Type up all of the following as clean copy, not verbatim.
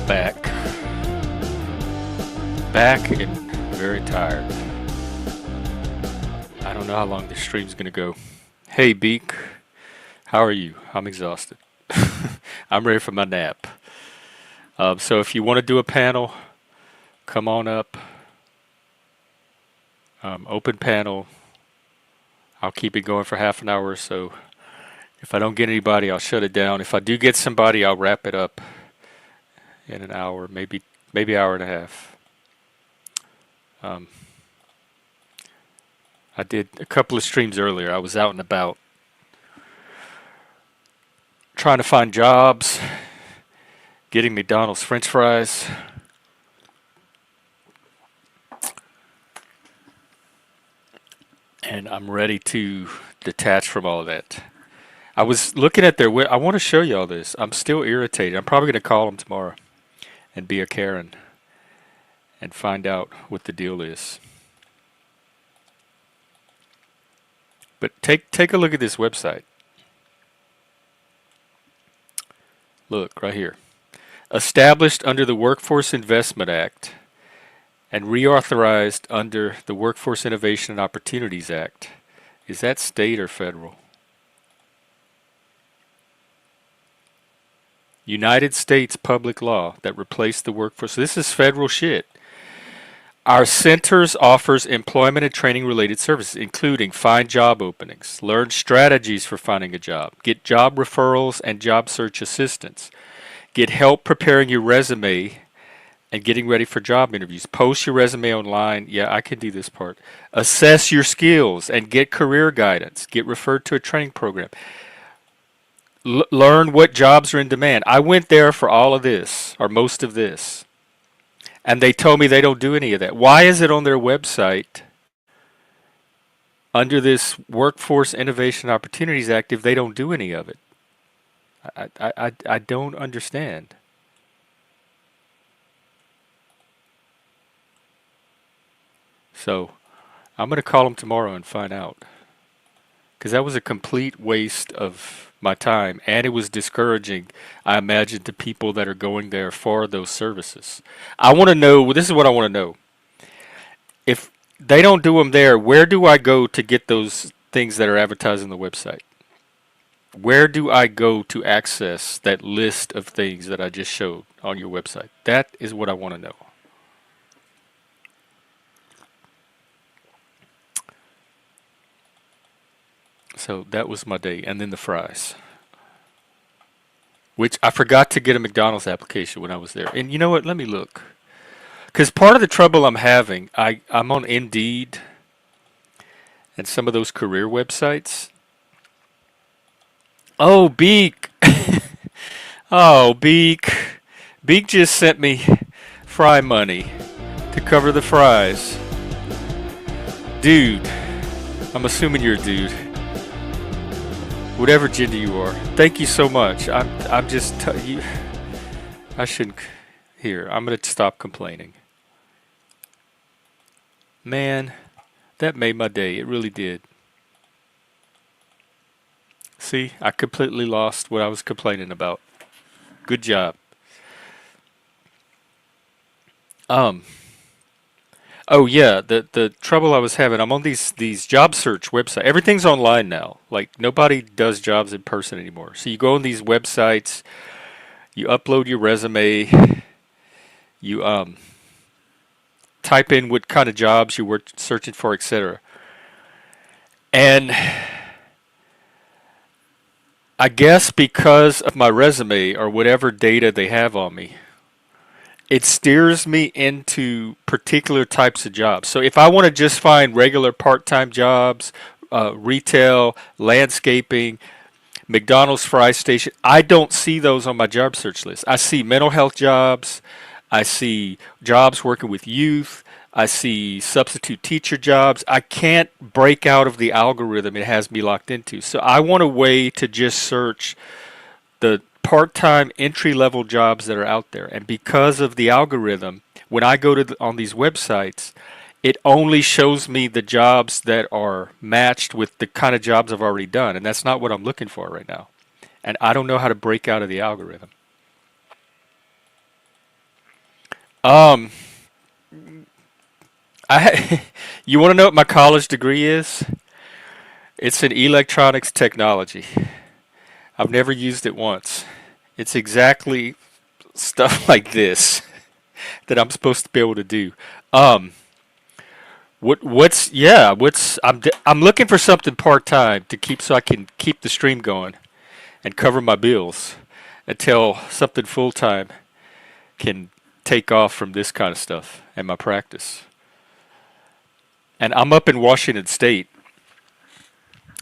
Back. Back and very tired. I don't know how long this stream's gonna go. Hey Beak, how are you? I'm exhausted. I'm ready for my nap. So if you want to do a panel, come on up. Open panel. I'll keep it going for half an hour or so. If I don't get anybody, I'll shut it down. If I do get somebody, I'll wrap it up in an hour, maybe hour and a half. I did a couple of streams earlier. I was out and about trying to find jobs, getting McDonald's French fries. And I'm ready to detach from all of that. I was looking at their I want to show you all this. I'm still irritated. I'm probably going to call them tomorrow and be a Karen and find out what the deal is. But take a look at this website. Look right here. Established under the Workforce Investment Act and reauthorized under the Workforce Innovation and Opportunities Act. Is that state or federal? United States public law that replaced the workforce. This is federal shit. Our centers offers employment and training related services, including find job openings, learn strategies for finding a job, get job referrals and job search assistance, get help preparing your resume and getting ready for job interviews, post your resume online. Yeah, I can do this part. Assess your skills and get career guidance, get referred to a training program. Learn what jobs are in demand. I went there for all of this, or most of this, and they told me they don't do any of that. Why is it on their website under this Workforce Innovation Opportunities Act if they don't do any of it? I don't understand. So I'm going to call them tomorrow and find out. Because that was a complete waste of my time, and it was discouraging, I imagine, to people that are going there for those services. I want to know, this is what I want to know. If they don't do them there, where do I go to get those things that are advertised on the website? Where do I go to access that list of things that I just showed on your website? That is what I want to know. So that was my day. And then the fries. Which I forgot to get a McDonald's application when I was there. And you know what? Let me look. Because part of the trouble I'm having, I'm on Indeed and some of those career websites. Oh, Beak. Oh, Beak. Beak just sent me fry money to cover the fries. Dude. I'm assuming you're a dude. Whatever gender you are, thank you so much. I'm just you. I shouldn't. Here, I'm gonna stop complaining. Man, that made my day. It really did. See, I completely lost what I was complaining about. Good job. Oh yeah, the trouble I was having, I'm on these job search websites. Everything's online now. Like nobody does jobs in person anymore. So you go on these websites, you upload your resume, you type in what kind of jobs you were searching for, etc. And I guess because of my resume or whatever data they have on me, it steers me into particular types of jobs. So if I want to just find regular part-time jobs, retail, landscaping, McDonald's fry station, I don't see those on my job search list. I see mental health jobs. I see jobs working with youth. I see substitute teacher jobs. I can't break out of the algorithm it has me locked into. So I want a way to just search the part-time entry-level jobs that are out there. And because of the algorithm, when I go to on these websites, it only shows me the jobs that are matched with the kind of jobs I've already done. And that's not what I'm looking for right now. And I don't know how to break out of the algorithm. Um, I you want to know what my college degree is? It's in electronics technology. I've never used it once. It's exactly stuff like this that I'm supposed to be able to do. Um, I'm looking for something part time to keep so I can keep the stream going and cover my bills until something full time can take off from this kind of stuff and my practice. And I'm up in Washington State,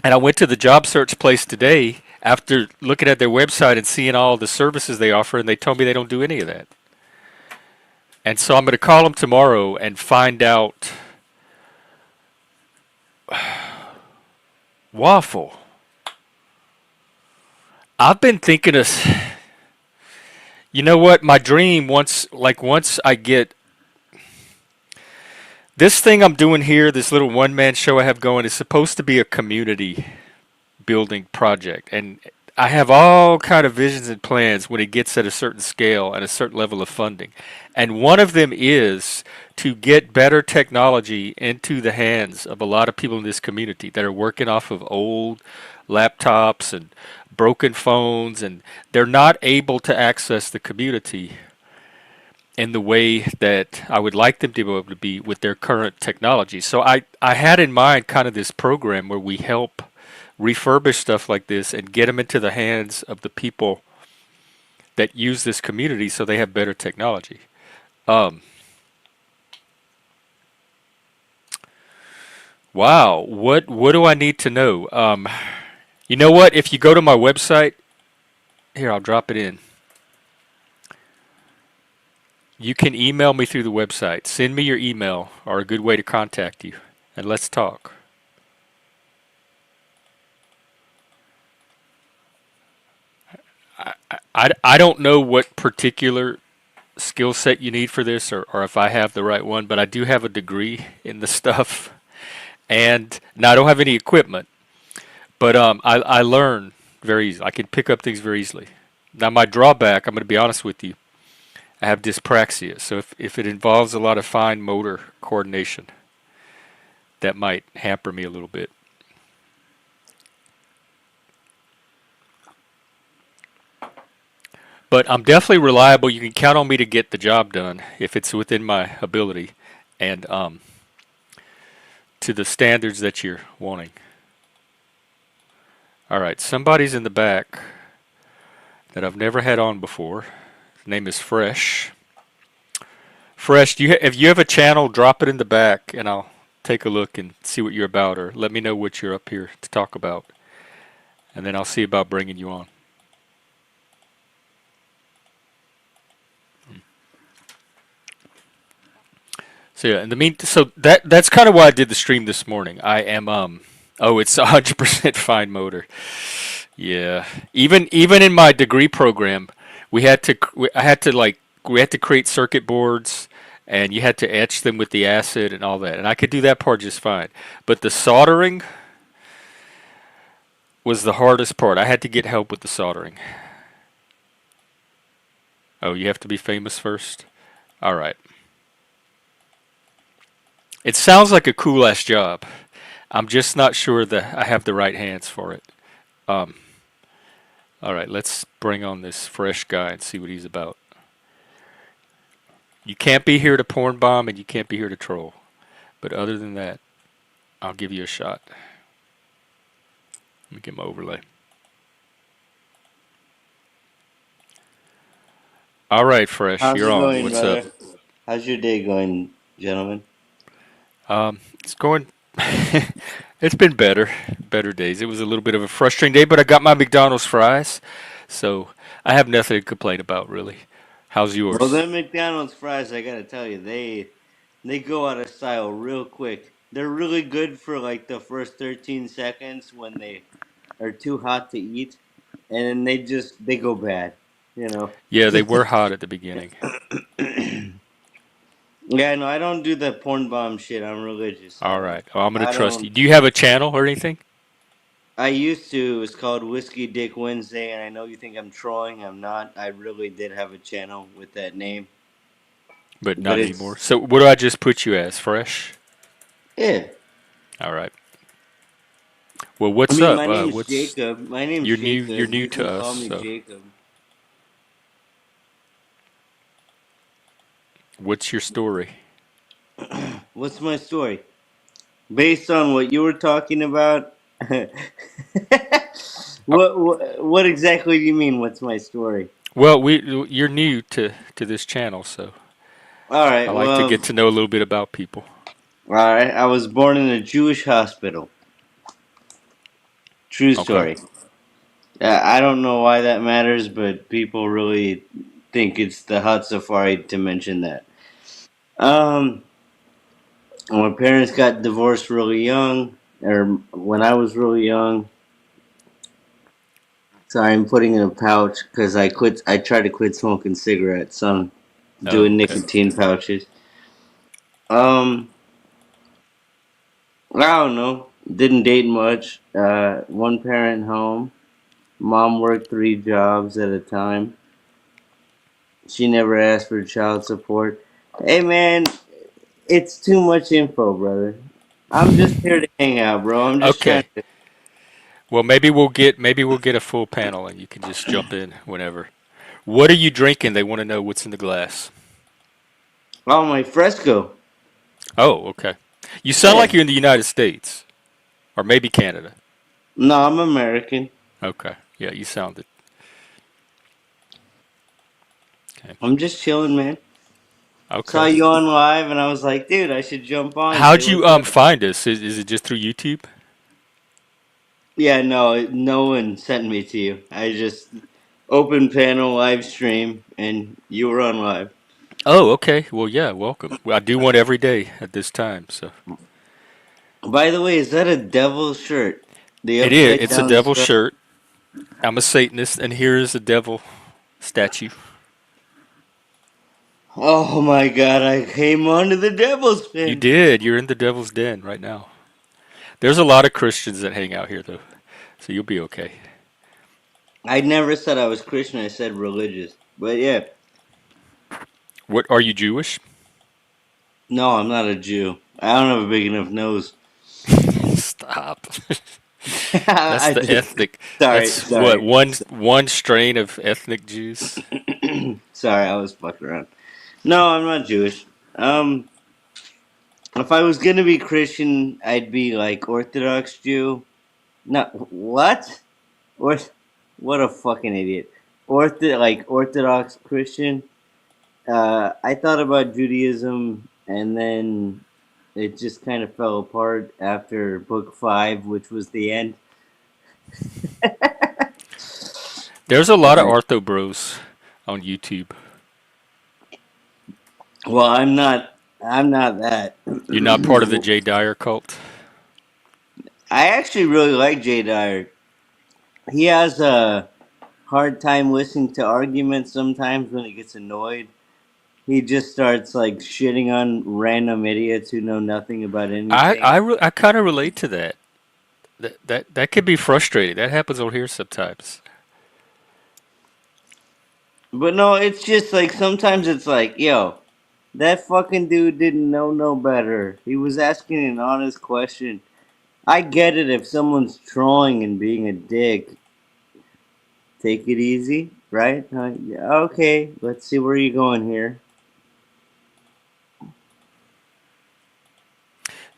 and I went to the job search place today after looking at their website and seeing all the services they offer, and they told me they don't do any of that. And so I'm going to call them tomorrow and find out. Waffle. I've been thinking of, you know what, my dream once I get this thing I'm doing here, this little one man show I have going is supposed to be a community building project, and I have all kind of visions and plans when it gets at a certain scale and a certain level of funding. And one of them is to get better technology into the hands of a lot of people in this community that are working off of old laptops and broken phones, and they're not able to access the community in the way that I would like them to be able to be with their current technology. So I had in mind kind of this program where we help refurbish stuff like this and get them into the hands of the people that use this community so they have better technology. Um, wow, what do I need to know? You know what? If you go to my website, here I'll drop it in. You can email me through the website. Send me your email or a good way to contact you, and let's talk. I don't know what particular skill set you need for this or if I have the right one, but I do have a degree in the stuff. And now I don't have any equipment, but I learn very easily. I can pick up things very easily. Now, my drawback, I'm going to be honest with you, I have dyspraxia. So if it involves a lot of fine motor coordination, that might hamper me a little bit. But I'm definitely reliable. You can count on me to get the job done if it's within my ability and to the standards that you're wanting. All right, somebody's in the back that I've never had on before. His name is Fresh. Fresh, if you have a channel, drop it in the back, and I'll take a look and see what you're about, or let me know what you're up here to talk about, and then I'll see about bringing you on. So yeah, in the so that's kind of why I did the stream this morning. I am oh, it's 100% fine motor. Yeah, even in my degree program, we had to create circuit boards, and you had to etch them with the acid and all that, and I could do that part just fine. But the soldering was the hardest part. I had to get help with the soldering. Oh, you have to be famous first. All right. It sounds like a cool ass job. I'm just not sure that I have the right hands for it. Um, all right, let's bring on this fresh guy and see what he's about. You can't be here to porn bomb and you can't be here to troll. But other than that, I'll give you a shot. Let me get my overlay. All right, Fresh, How's you're it on. going, What's up? brother? How's your day going, gentlemen? It's going. It's been better days. It was a little bit of a frustrating day, but I got my McDonald's fries, so I have nothing to complain about really. How's Well, yours? them McDonald's fries, I gotta tell you, they go out of style real quick. They're really good for like the first 13 seconds when they are too hot to eat, and then they go bad, you know. Yeah, they were hot at the beginning. Yeah, no, I don't do the porn bomb shit. I'm religious. All right. Well, I'm gonna I trust you. don't. Do you have a channel or anything? I used to. It's called Whiskey Dick Wednesday, and I know you think I'm trolling. I'm not. I really did have a channel with that name. but but not anymore. it's So what do I just put you as? Fresh? yeah. All right. Well, I what's mean, up? my name's What's Jacob. My name's you're new? You're Jacob. new You to can us, call me so Jacob. what's your story? What's my story? Based on what you were talking about, Uh, what exactly do you mean? What's my story? well, you're new to this channel, so All I right. like to Well, get to know a little bit about people. all right. I was born in a Jewish hospital. True Okay. story. I don't know why that matters, but people really think it's the hot safari to mention that. Um, my parents got divorced really young, or when I was really young. Sorry, I'm putting in a pouch because I quit. I tried to quit smoking cigarettes, so I'm Oh, doing okay. nicotine pouches. Um, I don't know. Didn't date much. One parent home. Mom worked 3 jobs at a time. She never asked for child support. Hey man, it's too much info, brother. I'm just here to hang out, bro. I'm just trying Okay. to. Well, maybe we'll get a full panel, and you can just jump in whenever. What are you drinking? They want to know what's in the glass. Oh, my fresco. Oh, okay. You sound Yeah. like you're in the United States, or maybe Canada. No, I'm American. Okay. Yeah, you sounded. Okay. I'm just chilling, man. Saw Okay. you on live, and I was like, dude, I should jump on, say How'd you what's up. find us? Is it just through YouTube? Yeah, no, no one sent me to you. I just open panel live stream, and you were on live. Oh, okay. Well, yeah. Welcome. Well, I do one every day at this time, so By the way, is that a devil shirt? The it is. upside It's a down devil skull. shirt. I'm a Satanist, and here is a devil statue. Oh my god, I came onto the devil's You pin. did. You're in the devil's den right now. There's a lot of Christians that hang out here, though, so you'll be okay. I never said I was Christian, I said religious. But yeah, What are you Jewish? no, I'm not a Jew. I don't have a big enough nose. Stop. That's I the just, ethnic. sorry, That's what sorry. one strain of ethnic Jews. Sorry, I was fucking around. No, I'm not Jewish. Um, if I was gonna be Christian, I'd be like Orthodox Jew. No, what? Or what a fucking idiot. Like Orthodox Christian. I thought about Judaism, and then it just kind of fell apart after book 5, which was the end. There's a lot of Like, ortho bros on YouTube. well, I'm not. I'm not that. You're not part of the Jay Dyer cult. I actually really like Jay Dyer. He has a hard time listening to arguments sometimes when he gets annoyed. He just starts like shitting on random idiots who know nothing about anything. I kind of relate to that. That could be frustrating. That happens on here sometimes. But no, it's just like sometimes it's like, yo, that fucking dude didn't know no better. He was asking an honest question. I get it if someone's trolling and being a dick. Take it easy, right? Yeah, okay, let's see where you're going here.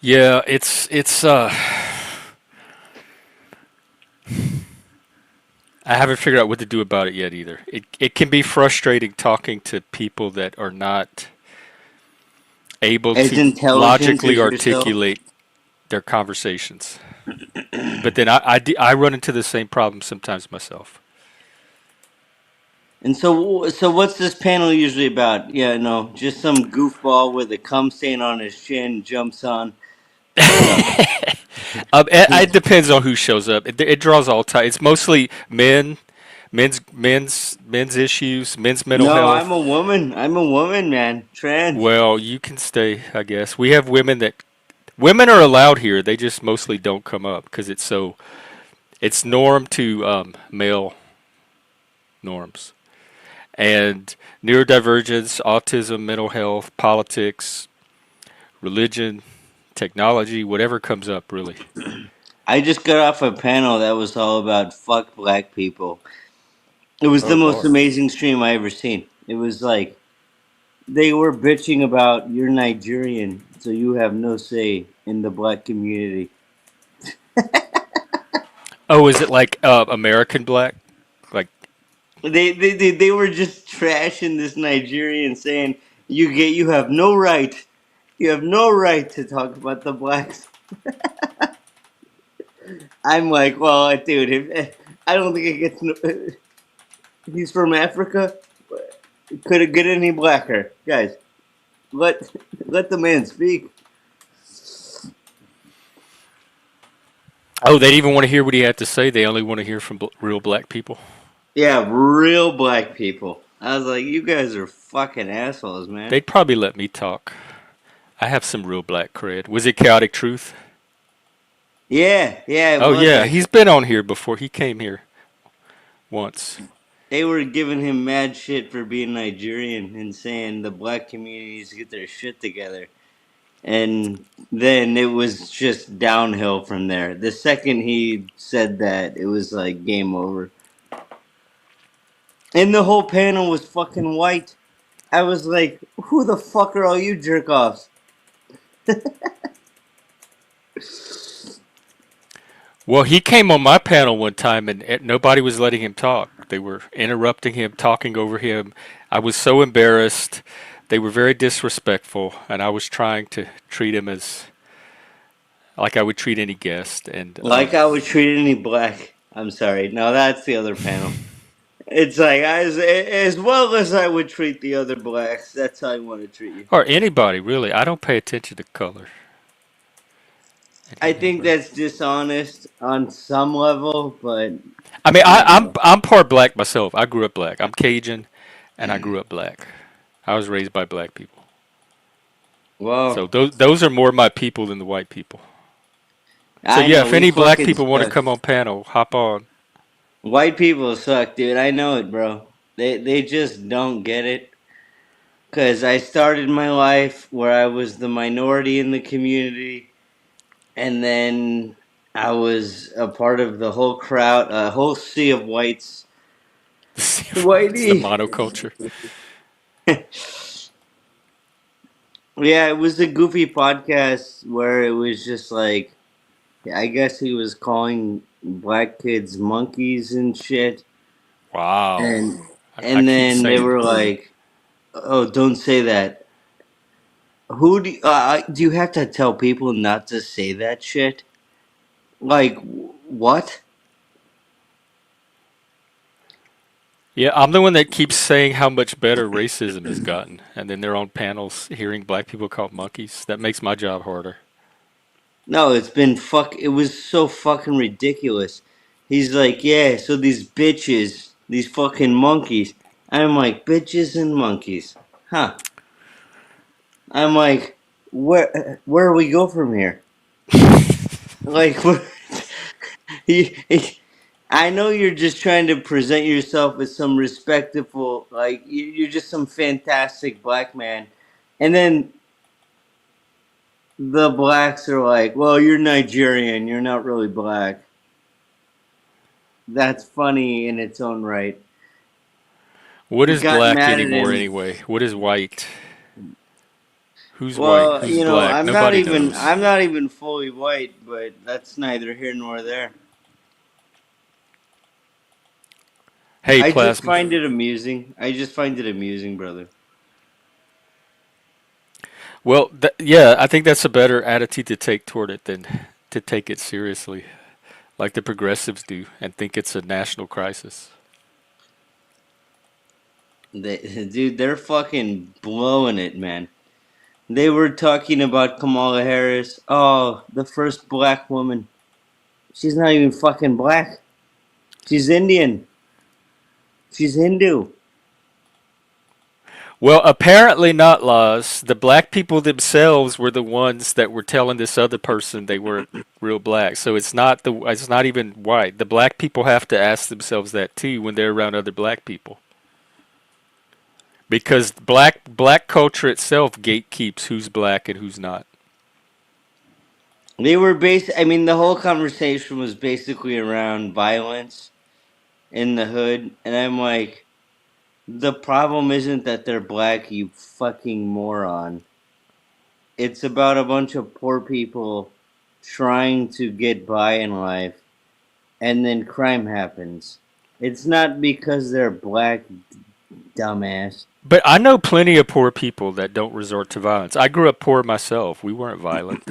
Yeah, it's. I haven't figured out what to do about it yet either. It can be frustrating talking to people that are not able As to intelligent logically as yourself. articulate their conversations. But then I run into the same problem sometimes myself. And so what's this panel usually about? Yeah, no, just some goofball with a cum stain on his chin jumps on. What's up? It depends on who shows up. It draws all types. It's mostly men, men's issues, men's mental No, I'm health. a woman. I'm a woman, man. Trans. Well, you can stay, I guess. We have women are allowed here. They just mostly don't come up because it's norm to male norms. and neurodivergence, autism, mental health, politics, religion, technology, whatever comes up, really. I just got off a panel that was all about fuck black people. It was the Oh most Lord. amazing stream I ever seen. It was like they were bitching about you're Nigerian, so you have no say in the black community. Oh, is it like American black? Like, They were just trashing this Nigerian, saying you have no right, you have no right to talk about the blacks. I'm like, well, dude, I don't think it gets. He's from Africa. Could it get any blacker, guys? Let let the man speak. oh, they didn't even want to hear what he had to say. They only want to hear from real black people. Yeah, real black people. I was like, you guys are fucking assholes, man. They'd probably let me talk. I have some real black cred. Was it Chaotic Truth? Yeah, yeah, it Oh was yeah, he's actually. been on here before. He came here once. They were giving him mad shit for being Nigerian and saying the black community needs to get their shit together. And then it was just downhill from there. The second he said that, it was like game over. And the whole panel was fucking white. I was like, who the fuck are all you jerk offs? Well, he came on my panel one time and nobody was letting him talk. They were interrupting him, talking over him. I was so embarrassed. They were very disrespectful, and I was trying to treat him as like I would treat any guest. And Like I would treat any black. I'm sorry. No, that's the other panel. It's like as well as I would treat the other blacks. That's how I want to treat you. or anybody really. I don't pay attention to color I think ever. that's dishonest on some level, but I mean, I don't know. I'm part black myself. I grew up black. I'm Cajun, and I grew up black. I was raised by black people. So Well, those are more my people than the white people. So I yeah, know if we any black fucking people want to suck. come on panel, hop on. White people suck, dude. I know it, bro. They just don't get it. Cause I started my life where I was the minority in the community, and then I was a part of the whole crowd, a whole sea of whites. It's the Whitey. monoculture. Yeah, it was a goofy podcast where it was just like, I guess he was calling black kids monkeys and shit, Wow. and I and keep then they saying, were like, "Oh, don't say that." Do you have to tell people not to say that shit? Like what? yeah, I'm the one that keeps saying how much better racism has gotten, and then they're on panels hearing black people called monkeys. That makes my job harder. No, it's been fuck. It was so fucking ridiculous. He's like, yeah. So these bitches, these fucking monkeys. I'm like, bitches and monkeys, huh? I'm like, where we go from here? Like, he, I know you're just trying to present yourself as some respectable, like you're just some fantastic black man, and then the blacks are like, well, you're Nigerian, you're not really black. That's funny in its own right. What is Got black mad at anymore him. anyway? What is white? Who's white? Well, Who's black? Nobody knows. I'm not even fully white, but that's neither here nor there. Hey, I just Plasma. find it amusing. I just find it amusing, brother. Well, yeah, I think that's a better attitude to take toward it than to take it seriously, like the progressives do, and think it's a national crisis. Dude, they're fucking blowing it, man. They were talking about Kamala Harris. Oh, the first black woman. She's not even fucking black. She's Indian. She's Hindu. Well, apparently not, Laws. The black people themselves were the ones that were telling this other person they weren't real black. So it's not even white. The black people have to ask themselves that too when they're around other black people. Because black culture itself gatekeeps who's black and who's not. They were I mean, the whole conversation was basically around violence in the hood, and I'm like, the problem isn't that they're black, you fucking moron. It's about a bunch of poor people trying to get by in life, and then crime happens. It's not because they're black, dumbass. But I know plenty of poor people that don't resort to violence. I grew up poor myself. We weren't violent.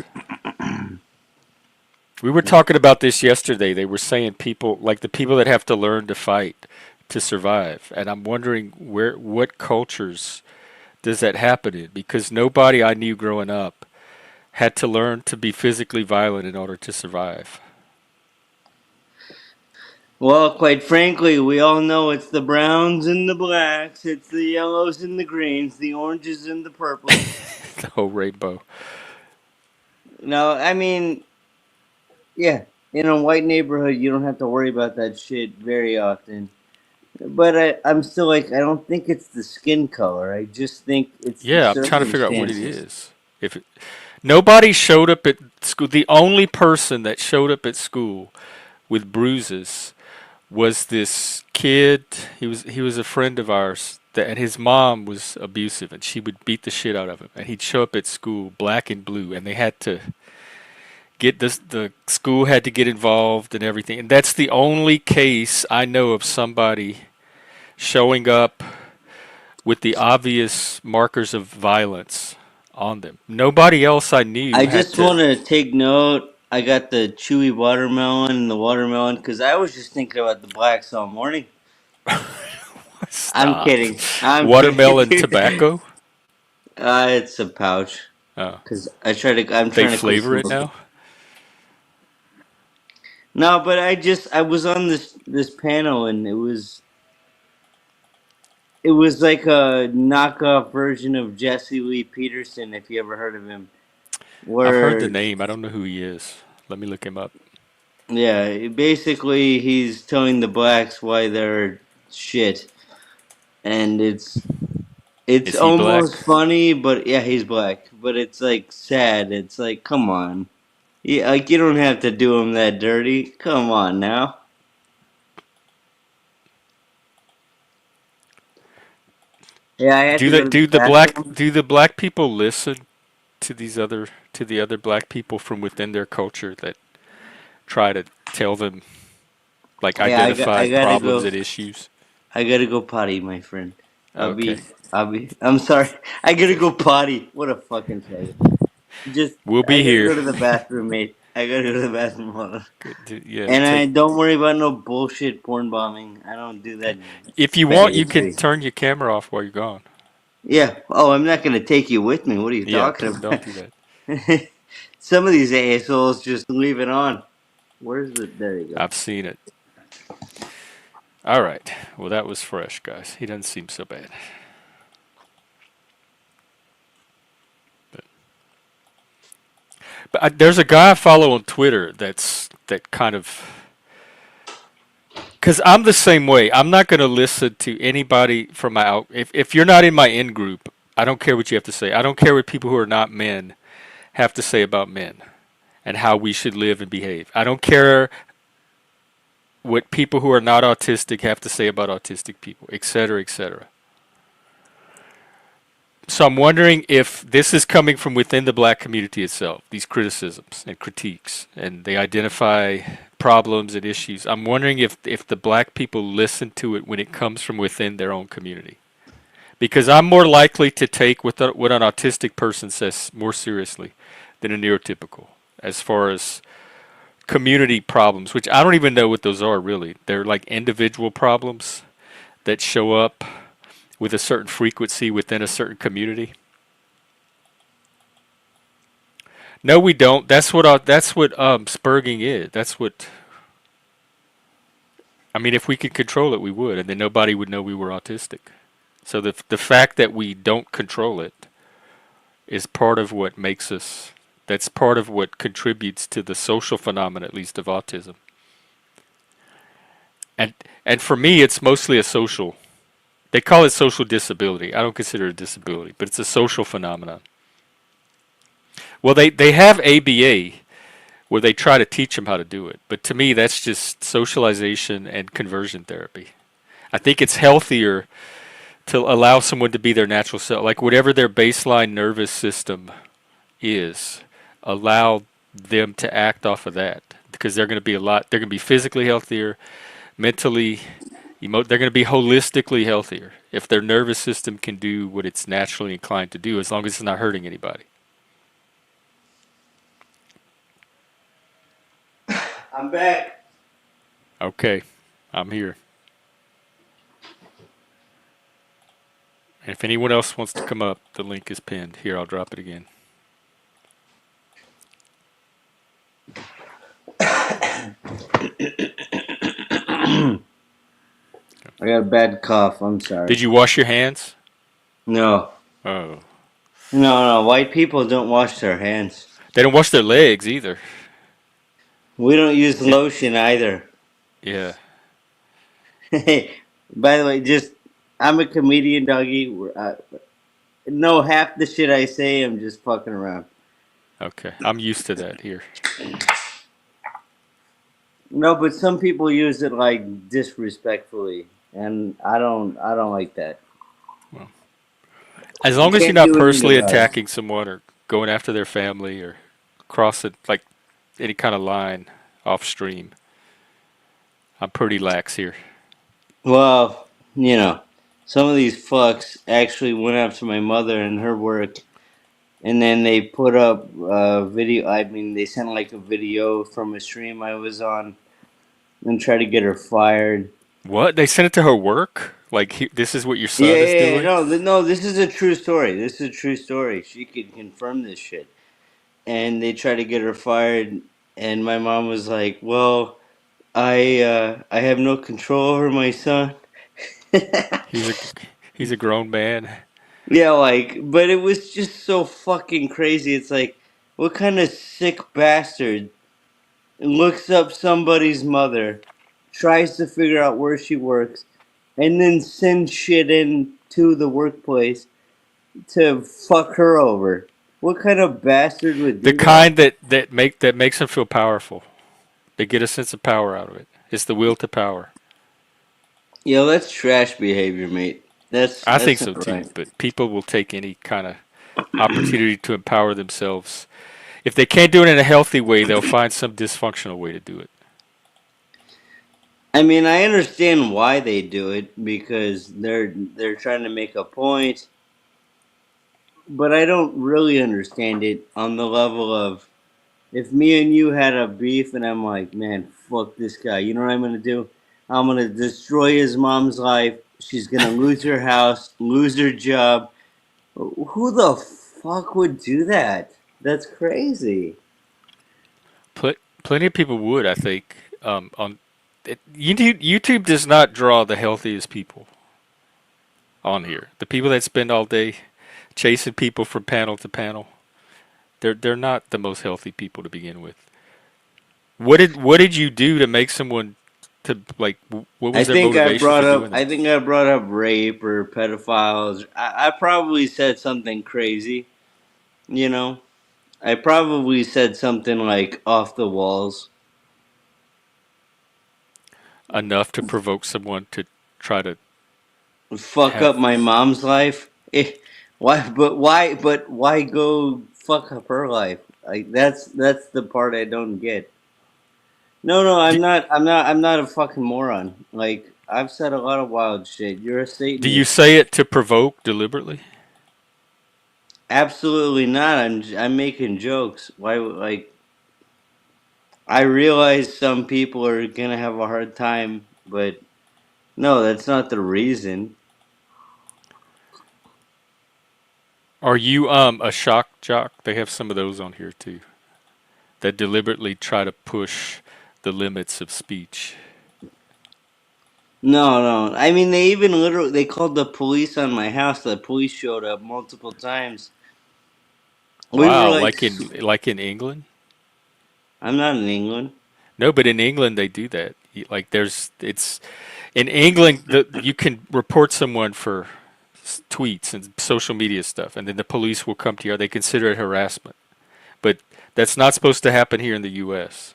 We were talking about this yesterday. They were saying people like the people that have to learn to fight to survive. And I'm wondering what cultures does that happen in? Because nobody I knew growing up had to learn to be physically violent in order to survive. Well, quite frankly, we all know it's the browns and the blacks, it's the yellows and the greens, the oranges and the purples. The whole rainbow. No, I mean, yeah, in a white neighborhood, you don't have to worry about that shit very often. But I'm still like, I don't think it's the skin color. I just think it's the Yeah, I'm trying to figure out what it circumstances. is. If it, nobody showed up at school, the only person that showed up at school with bruises was this kid. He was a friend of ours, and his mom was abusive, and she would beat the shit out of him. And he'd show up at school black and blue, and they had to get this. The school had to get involved and everything. And that's the only case I know of somebody showing up with the obvious markers of violence on them. Nobody else I knew I had just to. want to take note. I got the chewy watermelon and the watermelon because I was just thinking about the blacks all morning. I'm Stop. kidding. I'm Watermelon kidding. tobacco. It's a pouch Oh, because I'm they trying to quit flavor it smoking. now. No, but I was on this panel and it was like a knockoff version of Jesse Lee Peterson, if you ever heard of him. I've heard the Where name. I don't know who he is. Let me look him up. yeah, basically he's telling the blacks why they're shit, and it's Is he almost black? funny, but yeah, he's black, but it's like sad. It's like, come on, yeah, like you don't have to do him that dirty. Come on now. Yeah, I had Do to go they to the do the black bathroom. do the black people listen to the other black people from within their culture that try to tell them like Yeah, identify I gotta problems go. and issues? I gotta go potty, my friend. Okay. I'm sorry. I gotta go potty. What a fucking faggot. Just, We'll I be gotta here. go to the bathroom, mate. I gotta go to the bathroom. Hold on. Yeah, And I take don't worry about no bullshit porn bombing. I don't do okay. that If you want, you can faggotry. turn your camera off while you're gone. Yeah. Oh, I'm not gonna take you with me. What are you Yeah, talking don't about? do that. Some of these assholes just leave it on. Where's the? There you go. I've seen it. All right. Well, that was fresh, guys. He doesn't seem so bad. But, there's a guy I follow on Twitter that kind of because I'm the same way. I'm not going to listen to anybody from my out. If you're not in my in group, I don't care what you have to say. I don't care what people who are not men have to say about men and how we should live and behave. I don't care what people who are not autistic have to say about autistic people, etc., etc. So I'm wondering if this is coming from within the black community itself, these criticisms and critiques, and they identify problems and issues. I'm wondering if the black people listen to it when it comes from within their own community. Because I'm more likely to take what an autistic person says more seriously than a neurotypical, as far as community problems, which I don't even know what those are really. They're like individual problems that show up with a certain frequency within a certain community. No, we don't. That's what spurging is. That's what I mean. If we could control it, we would, and then nobody would know we were autistic. So the fact that we don't control it is part of what makes us. That's part of what contributes to the social phenomenon, at least of autism. And and for me, it's mostly a social They call it social disability. I don't consider it a disability, but it's a social phenomenon. Well, they have ABA where they try to teach them how to do it, but to me, that's just socialization and conversion therapy. I think it's healthier to allow someone to be their natural self, like whatever their baseline nervous system is, allow them to act off of that because they're going to be a lot. They're going to be physically healthier, mentally, they're going to be holistically healthier if their nervous system can do what it's naturally inclined to do, as long as it's not hurting anybody. I'm back. Okay, I'm here. And if anyone else wants to come up, the link is pinned. Here, I'll drop it again. I got a bad cough. I'm sorry. Did you wash your hands? No. Oh, No, no. White people don't wash their hands. they don't wash their legs either. We don't use It, lotion either. yeah. Hey, by the way, I'm a comedian, doggy. No, half the shit I say, I'm just fucking around. Okay, I'm used to that here. No, but some people use it like disrespectfully, and I don't like that. Well, as You long as you're can't not do anything personally about it. attacking someone or going after their family or crossing like any kind of line off stream, I'm pretty lax here. Well, some of these fucks actually went after my mother and her work, and then they put up a video. I mean, they sent like a video from a stream I was on and tried to get her fired. What? They sent it to her work? Like, this is what your Yeah, son is yeah, yeah. doing? No, no. This is a true story. This is a true story. She could confirm this shit. And they tried to get her fired, and my mom was like, "Well, I have no control over my son." He's a he's a grown man. Yeah, like, but it was just so fucking crazy. It's like, what kind of sick bastard looks up somebody's mother, tries to figure out where she works, and then sends shit in to the workplace to fuck her over? What kind of bastard would The do that? kind that makes them feel powerful. They get a sense of power out of it. It's the will to power. Yo, that's trash behavior, mate. I think That's so not too, right. but people will take any kind of opportunity to empower themselves. If they can't do it in a healthy way, they'll find some dysfunctional way to do it. I mean, I understand why they do it because they're trying to make a point, but I don't really understand it on the level of if me and you had a beef and I'm like, man, fuck this guy. You know what I'm gonna do? I'm gonna destroy his mom's life. She's gonna lose her house, lose her job. Who the fuck would do that? That's crazy. Plenty of people would, I think. On YouTube does not draw the healthiest people on here. The people that spend all day chasing people from panel to panel, they're not the most healthy people to begin with. What did you do to make someone to like? What was their motivation for doing I that? think I brought up rape or pedophiles. I probably said something crazy, you know. I probably said something like off the walls. Enough to provoke someone to try to Fuck up have. my mom's life. Why go fuck up her life? Like that's the part I don't get. No, no, Do, I'm not a fucking moron. Like I've said a lot of wild shit. You're a do you Satanist. say it to provoke deliberately? Absolutely not. I'm making jokes. Why like I realize some people are gonna have a hard time, but no, that's not the reason. Are you a shock jock? They have some of those on here too. That deliberately try to push the limits of speech. No, no. I mean, they even literally they called the police on my house. The police showed up multiple times. We were Wow, like, like in England? I'm not in England. No, but in England they do that. Like there's it's in England, you can report someone for tweets and social media stuff, and then the police will come to you. They consider it harassment, but that's not supposed to happen here in the U.S.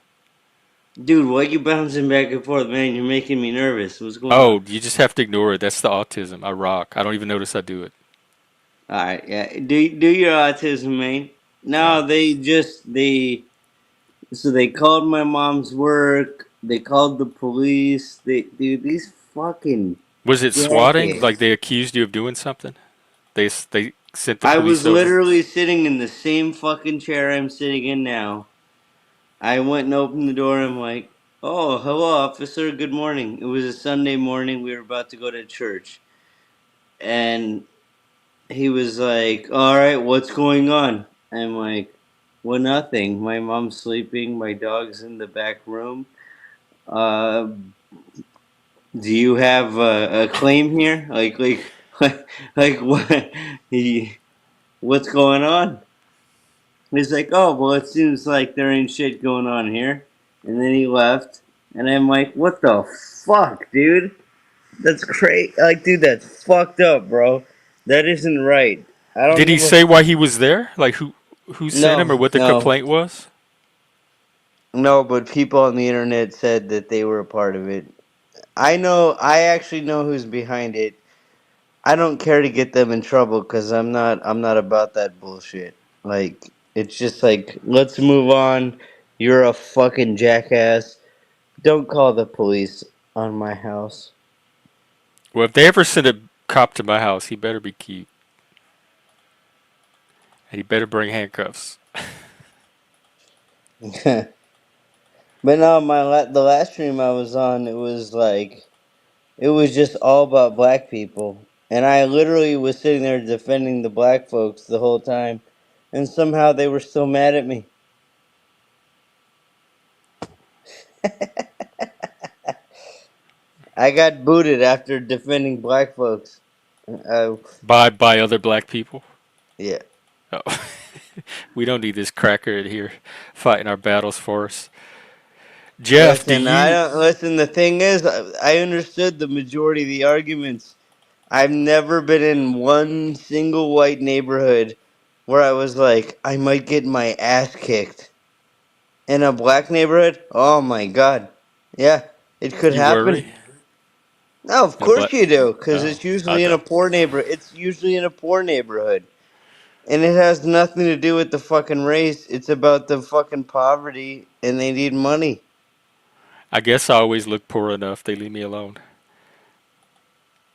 Dude, why you bouncing back and forth, man? You're making me nervous. What's going on? Oh, you just have to ignore it. That's the autism. I rock. I don't even notice I do it. All right, yeah. Do your autism, man. Uh, No, they called my mom's work. They called the police. Dude, these fucking was it swatting? Like jackets. they accused you of doing something? They sent the I was police over. literally sitting in the same fucking chair I'm sitting in now. I went and opened the door. I'm like, "Oh, hello, officer. Good morning." It was a Sunday morning. We were about to go to church, and he was like, "All right, what's going on?" I'm like, "Well, nothing. My mom's sleeping. My dog's in the back room. Uh, do you have a claim here? Like what? What's going on?" He's like, "Oh, well, it seems like there ain't shit going on here." And then he left, and I'm like, "What the fuck, dude? That's crazy. Like, dude, that's fucked up, bro. That isn't right. I don't Did he give a say why he was there? Like who sent him or no, what the no, complaint was? no." But people on the internet said that they were a part of it. I know. I actually know who's behind it. I don't care to get them in trouble because I'm not. I'm not about that bullshit. Like, it's just like, let's move on. You're a fucking jackass. Don't call the police on my house. Well, if they ever send a cop to my house, he better be cute and he better bring handcuffs. But no, the last stream I was on, it was like it was just all about black people, and I literally was sitting there defending the black folks the whole time, and somehow they were still mad at me. I got booted after defending black folks. By other black people. Yeah. Oh. We don't need this cracker in here fighting our battles for us. Jeff, do Listen, I you don't listen. The thing is, I understood the majority of the arguments. I've never been in one single white neighborhood where I was like, I might get my ass kicked. In a black neighborhood? Oh my god. Yeah, it could you worry? happen. No, of In a course black you do, because Oh, it's I usually in a don't. poor neighbor. It's usually in a poor neighborhood, and it has nothing to do with the fucking race. It's about the fucking poverty, and they need money. I guess I always look poor enough. They leave me alone.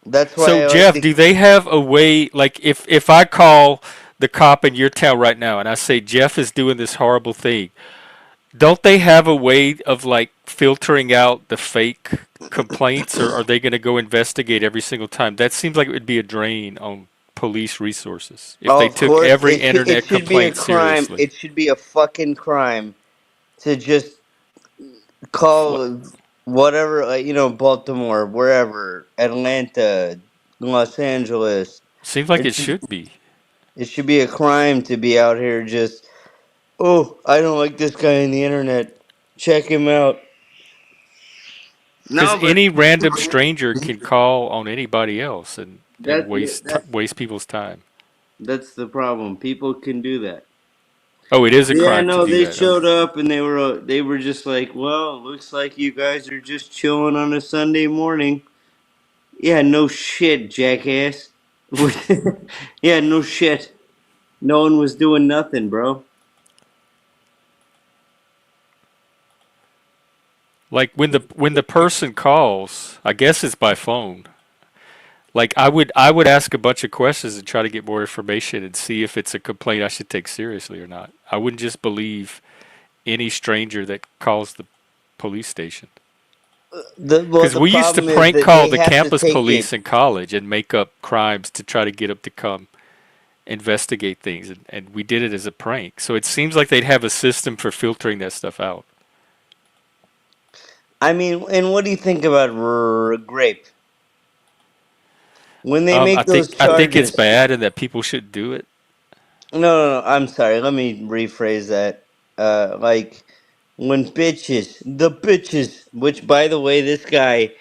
That's So why I like Jeff, to. do they have a way like if I call the cop in your town right now and I say Jeff is doing this horrible thing, don't they have a way of like filtering out the fake complaints or are they going to go investigate every single time? That seems like it would be a drain on police resources if Oh, they of took course, every it internet should be a complaint crime. seriously. It should be a fucking crime to just What call whatever, Baltimore, wherever, Atlanta, Los Angeles. seems like It it should should be. it should be a crime to be out here just, oh, I don't like this guy on the internet. Check him out. Because No, but any random stranger can call on anybody else and yeah, waste people's time. that's the problem. People can do that. Oh, it is a Yeah, crime to no, do they that. Okay. showed up and they were just like, well, looks like you guys are just chilling on a Sunday morning. Yeah, no shit, jackass. Yeah, no shit. No one was doing nothing, bro. Like when the person calls, I guess it's by phone. Like I would ask a bunch of questions and try to get more information and see if it's a complaint I should take seriously or not. I wouldn't just believe any stranger that calls the police station. Well, Because the we used to problem is prank that call they the have to campus take police it. in college and make up crimes to try to get them to come investigate things, and we did it as a prank. So it seems like they'd have a system for filtering that stuff out. I mean, and what do you think about grape? When they I make those think it's charges. bad and that people should do it. No, no, no. I'm sorry. Let me rephrase that. Like, When the bitches, which by the way, this guy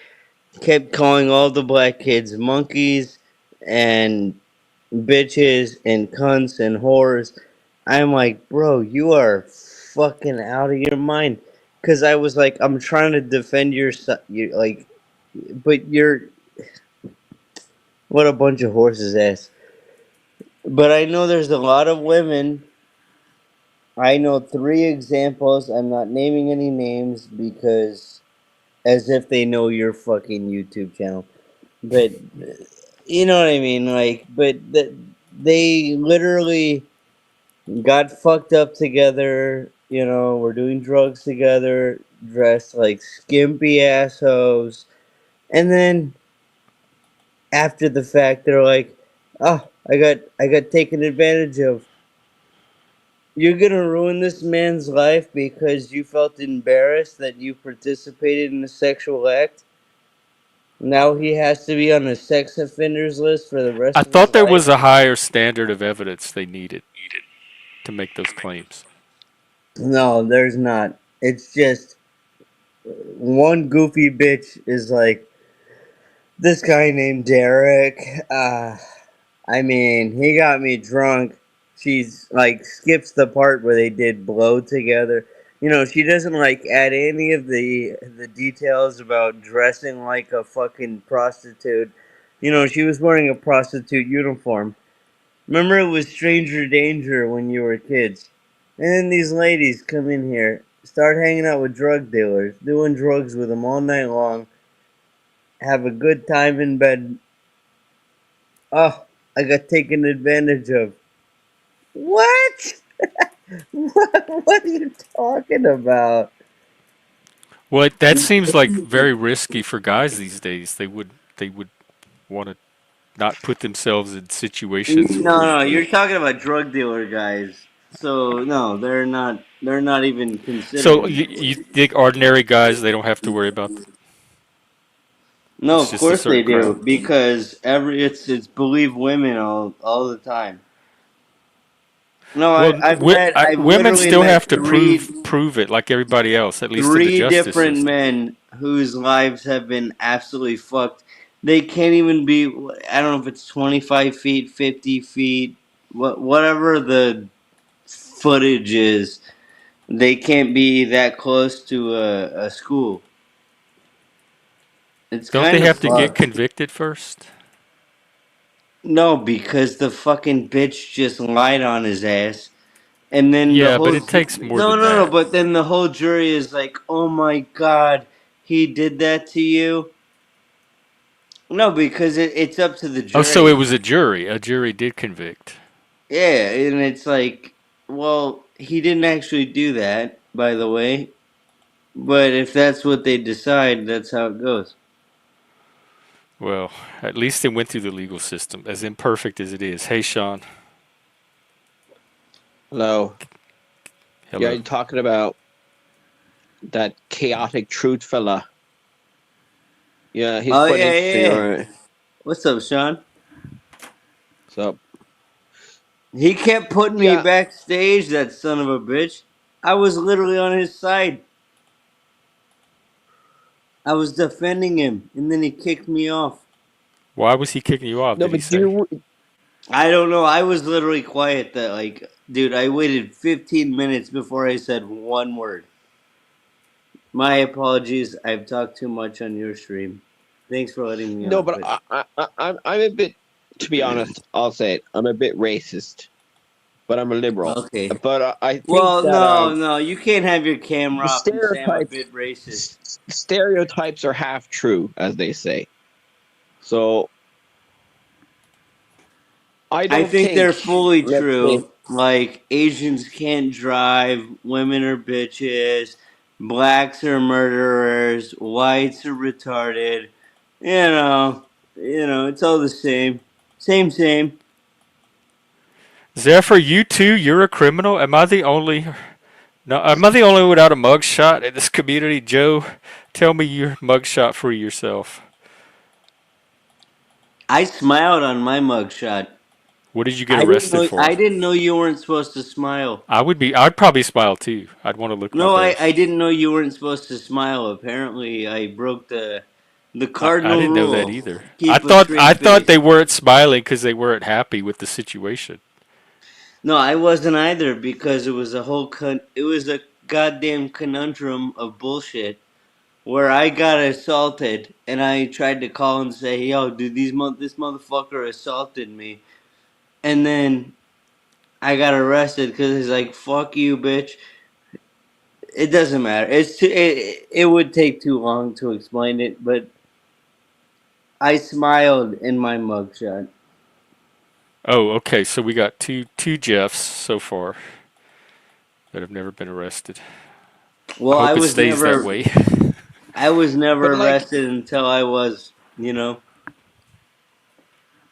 kept calling all the black kids monkeys and bitches and cunts and whores. I'm like, bro, you are fucking out of your mind. Cause I was like, I'm trying to defend your, you like, but you're what a bunch of horses ass. But I know there's a lot of women. I know three examples. I'm not naming any names because as if they know your fucking YouTube channel. But you know what I mean, like, but they literally got fucked up together. You know, we're doing drugs together, dressed like skimpy assholes, and then after the fact, they're like, "Oh, I got taken advantage of." You're gonna ruin this man's life because you felt embarrassed that you participated in a sexual act. Now he has to be on a sex offenders list for the I rest of his thought there was life. a higher standard of evidence they needed to make those claims. No, there's not. It's just one goofy bitch is like this guy named Derek. I mean, he got me drunk. She's like skips the part where they did blow together. You know, she doesn't like add any of the details about dressing like a fucking prostitute. You know, she was wearing a prostitute uniform. Remember, it was Stranger Danger when you were kids. And then these ladies come in here, start hanging out with drug dealers, doing drugs with them all night long, have a good time in bed. Oh, I got taken advantage of. What? What are you talking about? Well, that seems like very risky for guys these days. They would want to not put themselves in situations No, where. no, you're talking about drug dealer guys. So no, they're not. They're not even So considered. you think ordinary guys they don't have to worry about that? No, It's of just a course they certain crowd. do because it's believe women all the time. No, Well, I've women literally still met have to prove it like everybody else, at least in the three justice different system. men whose lives have been absolutely fucked. They can't even be. I don't know if it's 25 feet, 50 feet, whatever the footage is. They can't be that close to a school. It's Don't they kind of have to get fucked. convicted first? No, because the fucking bitch just lied on his ass. And then the Yeah, but whole it takes more no, than no, no. that. But then the whole jury is like, "Oh my god, he did that to you." No, because it's up to the Oh, so it jury. was a jury. A jury did convict. Yeah, and it's like, well, he didn't actually do that, by the way. But if that's what they decide, that's how it goes. Well, at least it went through the legal system, as imperfect as it is. Hey, Sean. Hello. Yeah, Hello. you're talking about that chaotic truth fella. Yeah, he's Oh quite yeah, interesting. yeah, All yeah. right. What's up, Sean? So, He kept putting me yeah. backstage. That son of a bitch. I was literally on his side. I was defending him, and then he kicked me off. Why was he kicking you off, No, did he but say? I don't know. I was literally quiet. That like, dude, I waited 15 minutes before I said one word. My apologies. I've talked too much on your stream. Thanks for letting me no, off but it. I'm a bit. To be honest, I'll say it. I'm a bit racist, but I'm a liberal. Okay. But I think Well, that no, no, you can't have your camera the off and say I'm a stereotypes bit racist. stereotypes are half true, as they say. So I I don't think they're think. fully Let's say true. Like Asians can't drive, women are bitches, blacks are murderers, whites are retarded. It's all the same. Same, same. Zephyr, you too? You're a criminal? Am I the only. No, am I the only one without a mugshot in this community? Joe, tell me you're mugshot free yourself. I smiled on my mugshot. What did you get I didn't arrested know. for? I didn't know you weren't supposed to smile. I'd probably smile too. I'd want to look my No, I best. didn't know you weren't supposed to smile. Apparently, I broke the I cardinal didn't know that rule. either. Keep a I straight thought they face. weren't smiling because they weren't happy with the situation. No, I wasn't either because it was it was a goddamn conundrum of bullshit where I got assaulted and I tried to call and say, "Yo, dude, this motherfucker assaulted me," and then I got arrested because he's like, "Fuck you, bitch." It doesn't matter. It would take too long to explain it, but I smiled in my mugshot. Oh, okay. So we got two Jeffs so far that have never been arrested. I Well, hope it stays that way. I was But never like, arrested until I was, you know.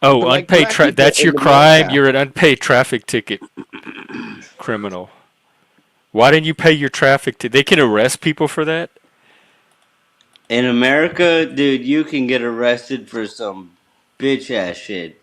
Oh, but like black people that's your in crime. America, You're an unpaid traffic ticket criminal. Why didn't you pay your traffic ticket? They can arrest people for that? In America, dude, you can get arrested for some bitch ass shit.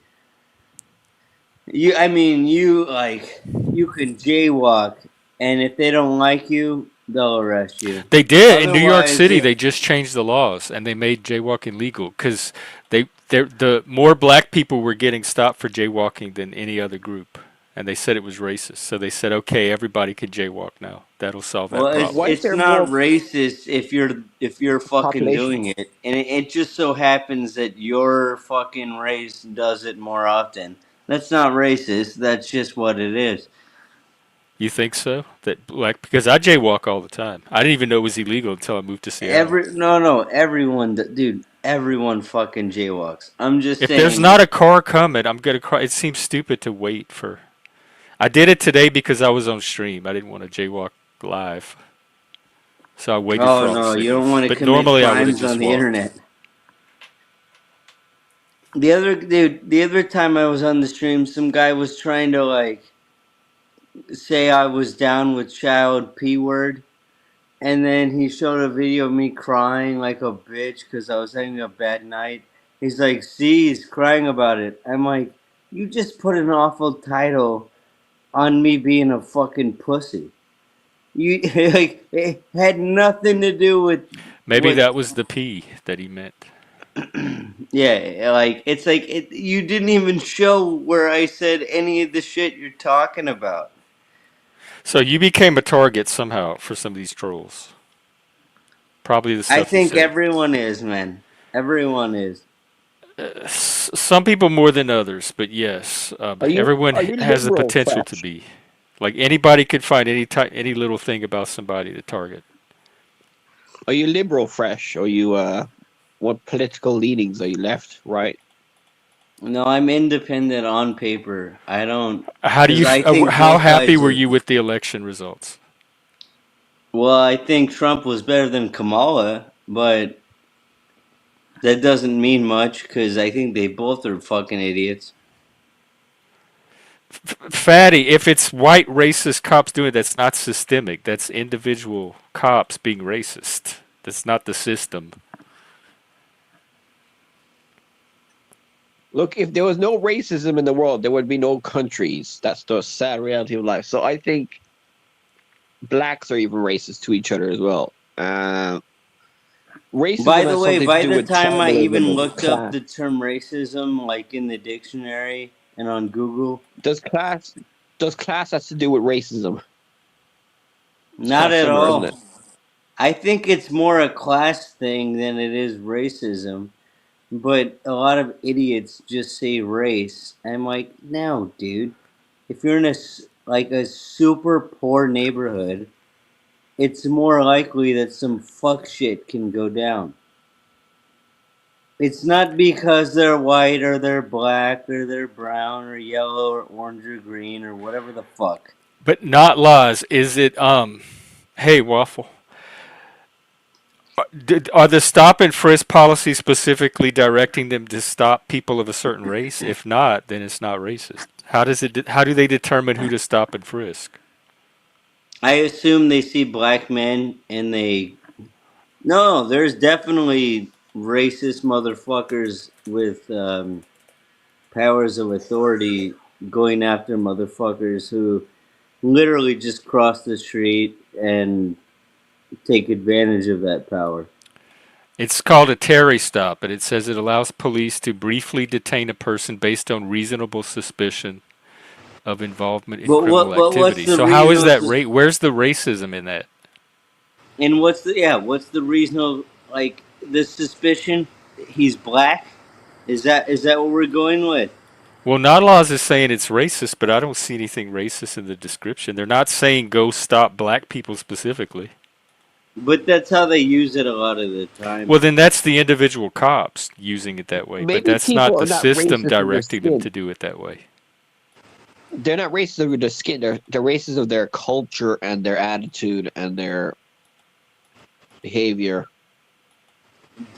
You can jaywalk, and if they don't like you, they'll arrest you. They did in New York Otherwise, City. They just changed the laws and they made jaywalking legal because the more black people were getting stopped for jaywalking than any other group, and they said it was racist. So they said, okay, everybody can jaywalk now. That'll solve well, that problem. why is it's there not more racist if you're fucking population? doing it, and it just so happens that your fucking race does it more often. That's not racist. That's just what it is. You think so? That black because I jaywalk all the time. I didn't even know it was illegal until I moved to Seattle. Everyone, dude, everyone fucking jaywalks. I'm just If there's saying. not a car coming, I'm gonna cry. It seems stupid to wait for. I did it today because I was on stream. I didn't want to jaywalk live, so I waited Oh for all the no, you don't want signals. to But commit normally I would have crimes on just the walked. internet. The other time I was on the stream, some guy was trying to like say I was down with child p word, and then he showed a video of me crying like a bitch because I was having a bad night. He's like, "See, he's crying about it." I'm like, "You just put an awful title on me being a fucking pussy. You like it had nothing to do with Maybe what." that was the P that he meant. Yeah, like it's like you didn't even show where I said any of the shit you're talking about. So you became a target somehow for some of these trolls. Probably the I stuff you think said. everyone is, man. Everyone is. Some people more than others, but yes, everyone Are you has the liberal, potential to fresh? be. Like anybody could find any little thing about somebody to target. Are you liberal, fresh? Or you what political leanings are you? Left, right? No, I'm independent on paper. I don't, How do because you? I think How both happy sides were are. you with the election results? Well, I think Trump was better than Kamala, but that doesn't mean much because I think they both are fucking idiots. Fatty, if it's white racist cops doing it, that's not systemic. That's individual cops being racist. That's not the system. Look, if there was no racism in the world, there would be no countries. That's the sad reality of life. So I think blacks are even racist to each other as well. By Racism the has way, something to by do the with time I even tribalism and looked up class. the term racism, like in the dictionary and on Google, Does class has to do with racism? It's kind not of at similar, isn't all. it? I think it's more a class thing than it is racism. But a lot of idiots just say race. I'm like, no, dude. If you're in like a super poor neighborhood, it's more likely that some fuck shit can go down. It's not because they're white or they're black or they're brown or yellow or orange or green or whatever the fuck. But not laws. Is it? Hey, Waffle. Are the stop and frisk policies specifically directing them to stop people of a certain race? If not, then it's not racist. How does it? How do they determine who to stop and frisk? I assume they see black men and they. No, there's definitely racist motherfuckers with powers of authority. going after motherfuckers who literally just cross the street and take advantage of that power. It's called a Terry stop, and it says it allows police to briefly detain a person based on reasonable suspicion of involvement in criminal But what's activity. the So how is reasonable that where's the racism in that? and what's the reasonable like the suspicion he's black? Is that what we're going with? Well, not laws is saying it's racist, but I don't see anything racist in the description. They're not saying go stop black people specifically. But that's how they use it a lot of the time. Well, then that's the individual cops using it that way, but Maybe that's not people the are not system racist of their directing them skin. to do it that way. They're not racist of their skin. They're racist of their culture and their attitude and their behavior.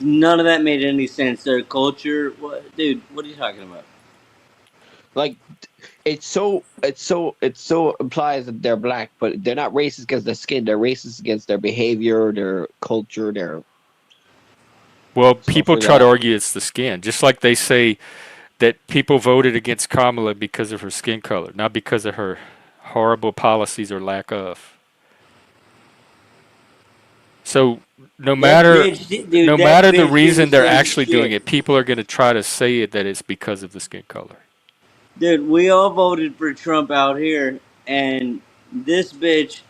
None of that made any sense. Their culture, what, dude? What are you talking about? Like it so implies that they're black, but they're not racist against their skin. They're racist against their behavior, their culture, their Well, stuff people like try to that. argue it's the skin, just like they say that people voted against Kamala because of her skin color, not because of her horrible policies or lack of. So no That matter bitch, dude. no That matter the bitch reason didn't they're say actually doing shit, it, people are going to try to say it that it's because of the skin color. dude. We all voted for Trump out here, and this bitch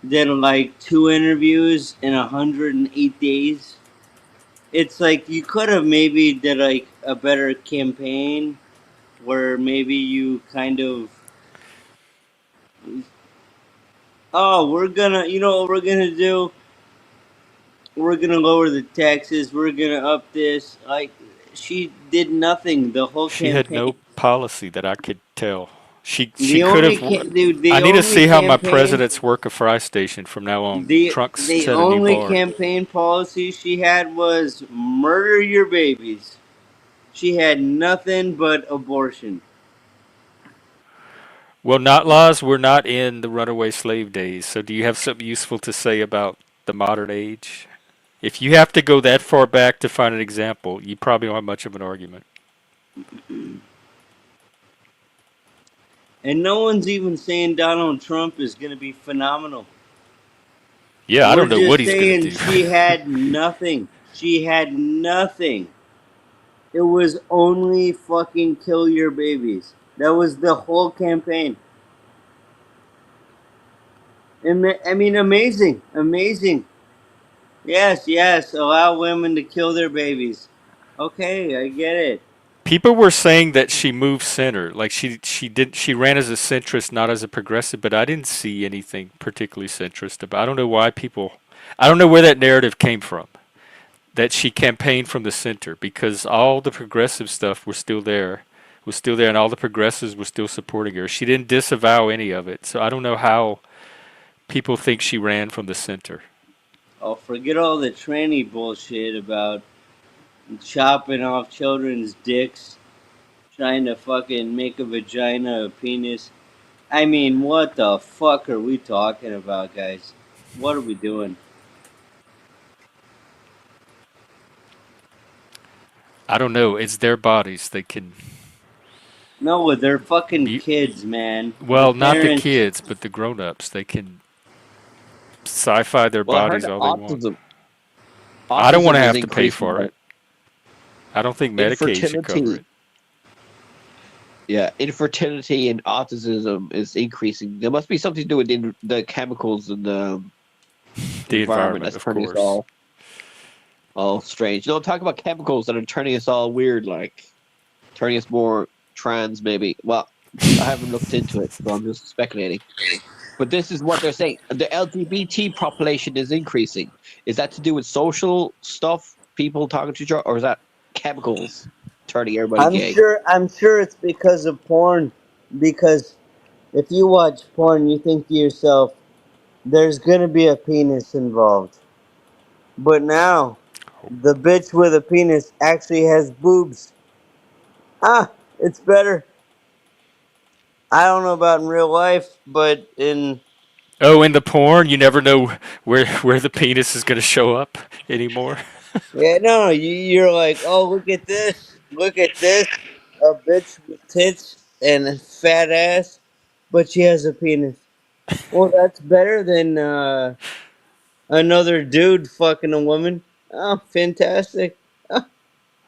did like 2 interviews in 108 days. It's like you could have maybe did like a better campaign where maybe you kind of, oh, we're gonna, you know what we're gonna do? We're gonna lower the taxes. We're gonna up this. Like she did nothing the whole She had campaign. no policy that I could tell. She The could only have. dude, I the need to only see how my campaign, presidents work a fry station from now on. Trunks the set a new only bar. campaign policy she had was murder your babies. She had nothing but abortion. Well, not laws. We're not in the runaway slave days. So, do you have something useful to say about the modern age? If you have to go that far back to find an example, you probably don't have much of an argument. And no one's even saying Donald Trump is going to be phenomenal. Yeah, I We're don't know what just he's gonna saying do. she had nothing. She had nothing. It was only fucking kill your babies. That was the whole campaign. I mean, amazing, amazing. Yes, yes, allow women to kill their babies. Okay, I get it. People were saying that she moved center, like she ran as a centrist, not as a progressive. But I didn't see anything particularly centrist about. I don't know why people. I don't know where that narrative came from. That she campaigned from the center because all the progressive stuff was still there, and all the progressives were still supporting her. She didn't disavow any of it, so I don't know how people think she ran from the center. Oh, forget all the tranny bullshit about chopping off children's dicks, trying to fucking make a vagina a penis. I mean, what the fuck are we talking about, guys? What are we doing? I don't know. It's their bodies. They can No, they're fucking be kids, man. The well, not the parents. kids, but the grown-ups. They can sci-fi their Well, I heard bodies that all they want. I don't want to autism is have to pay increasing. for Like it. I don't think Medicaid should cover infertility, it. yeah, infertility and autism is increasing. There must be something to do with the chemicals in the The environment environment, that's of turning us course. all strange. You know, talk about chemicals that are turning us all weird, like turning us more trans, maybe. Well, I haven't looked into it, so I'm just speculating. But this is what they're saying. The LGBT population is increasing. Is that to do with social stuff, people talking to each other, or is that chemicals turning everybody I'm gay? sure. I'm sure it's because of porn. Because if you watch porn, you think to yourself, "There's gonna be a penis involved." But now, the bitch with a penis actually has boobs. Ah, it's better. I don't know about in real life, but in Oh, in the porn, you never know where the penis is going to show up anymore. yeah, no, you're like, oh, look at this, a bitch with tits. and a fat ass, but she has a penis. Well, that's better than another dude fucking a woman. Oh, fantastic. Ah,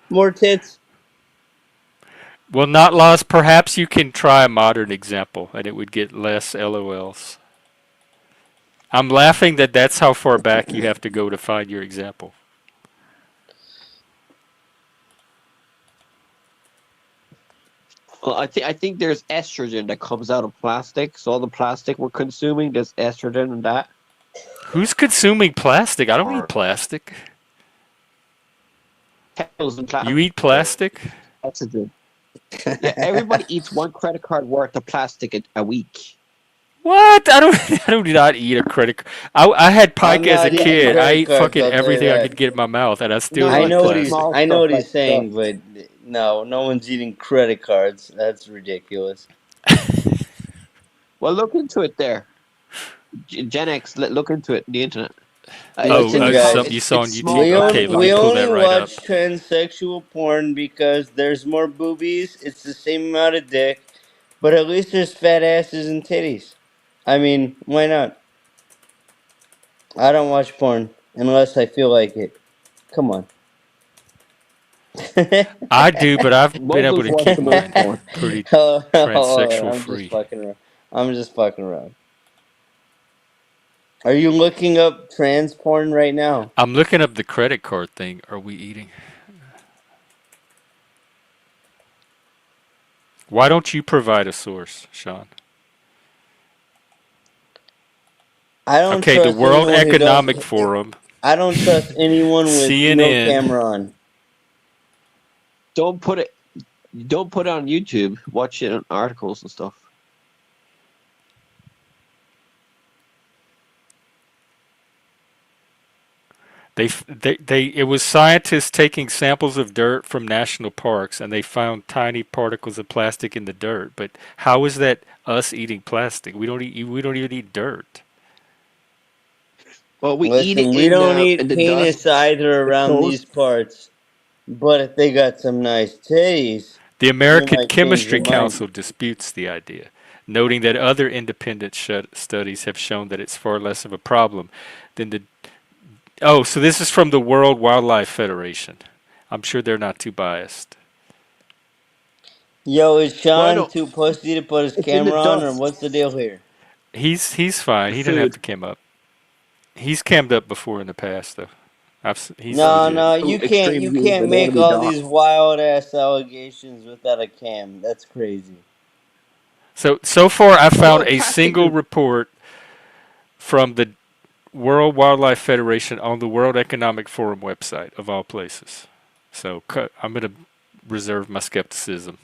more tits. Well, not lost. Perhaps you can try a modern example, and it would get less LOLs. I'm laughing that that's how far back you have to go to find your example. Well, I think there's estrogen that comes out of plastic. So all the plastic we're consuming, there's estrogen in that. Who's consuming plastic? I don't eat Or plastic. chemicals in You plastic, eat plastic? estrogen. Yeah, everybody eats one credit card worth of plastic a week. What? I don't. I do not eat a credit. I had I'm Pike as a not Yeah, eating kid. I credit ate cards. fucking I'll tell you everything I that. could get in my mouth, and I no, still I like eat know the what he's. plastic. small I know stuff what like he's saying, dust. but no, no one's eating credit cards. That's ridiculous. Well, look into it there. Gen X, look into it on the internet. Oh, Listen, something you guys. saw It's on small YouTube. Okay, let me We plastic. pull only that right up. watch transsexual porn because there's more boobies. It's the same amount of dick, but at least there's fat asses and titties. I mean, why not? I don't watch porn unless I feel like it. Come on. I do, but I've been able Moguls to watch keep the most mine porn. pretty Oh, transsexual I'm just free. fucking around. I'm just fucking around. Are you looking up trans porn right now? I'm looking up the credit card thing. Are we eating? Why don't you provide a source, Sean? I don't Okay, the trust World anyone who Economic doesn't. Forum, I don't trust anyone with no CNN. camera on. Don't put it. Don't put it on YouTube. Watch it on articles and stuff. It was scientists taking samples of dirt from national parks, and they found tiny particles of plastic in the dirt. But how is that us eating plastic? We don't even eat dirt. Well, we eat it Listen, we don't in eat the penis dust, either the around these toast. parts. But if they got some nice titties, The you American might change your Chemistry mind. Council disputes the idea, noting that other independent studies have shown that it's far less of a problem than the. Oh, so this is from the World Wildlife Federation. I'm sure they're not too biased. Yo, is Well, Sean no, too pussy to put his it's in the camera on, or dust. what's the deal here? He's fine. The He didn't have food. to cam up. He's cammed up before in the past, though. He's Well, No, legit. no, extreme you views. I can't don't want make to be all these doxxed. wild ass allegations without a cam. That's crazy. So far, I found Well, a plastic single is. report from the World Wildlife Federation on the World Economic Forum website, of all places. So I'm going to reserve my skepticism.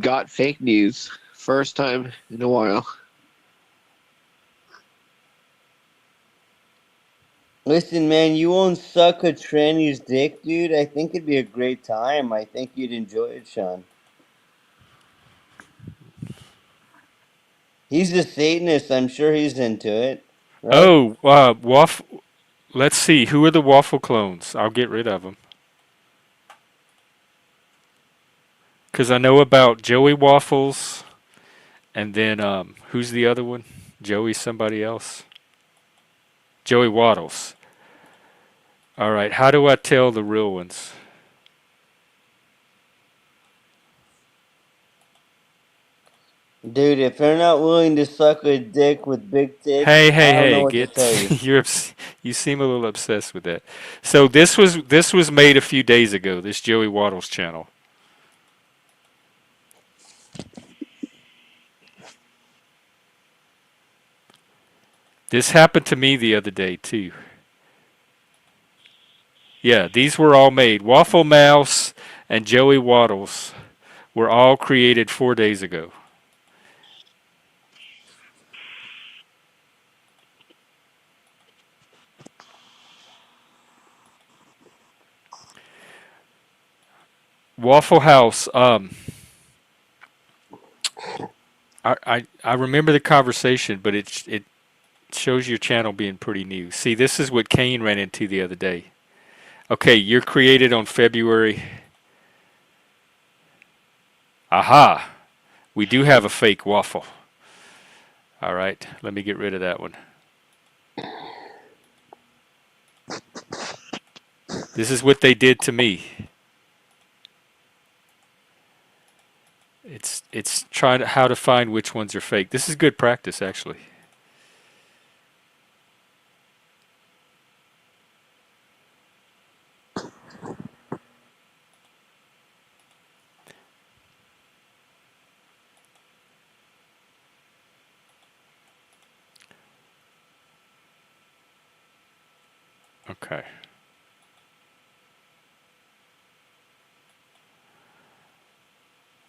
Got fake news. First time in a while. Listen, man, you won't suck a tranny's dick, dude. I think it'd be a great time. I think you'd enjoy it, Sean. He's a Satanist. I'm sure he's into it, right? Oh, let's see. Who are the waffle clones? I'll get rid of them. Because I know about Joey Waffles, and then who's the other one? Joey somebody else? Joey Waddles. All right, how do I tell the real ones? Dude, if they're not willing to suck a dick with big tits, Hey, I hey, don't know hey! what to tell you. You seem a little obsessed with that. So this was made a few days ago. This Joey Waddles channel. This happened to me the other day too. Yeah, these were all made. Waffle Mouse and Joey Waddles were all created 4 days ago. Waffle House. I remember the conversation, but it shows your channel being pretty new. See, this is what Kane ran into the other day. Okay, you're created on February. Aha! We do have a fake waffle. All right, let me get rid of that one. This is what they did to me. It's trying to how to find which ones are fake. This is good practice, actually. Okay.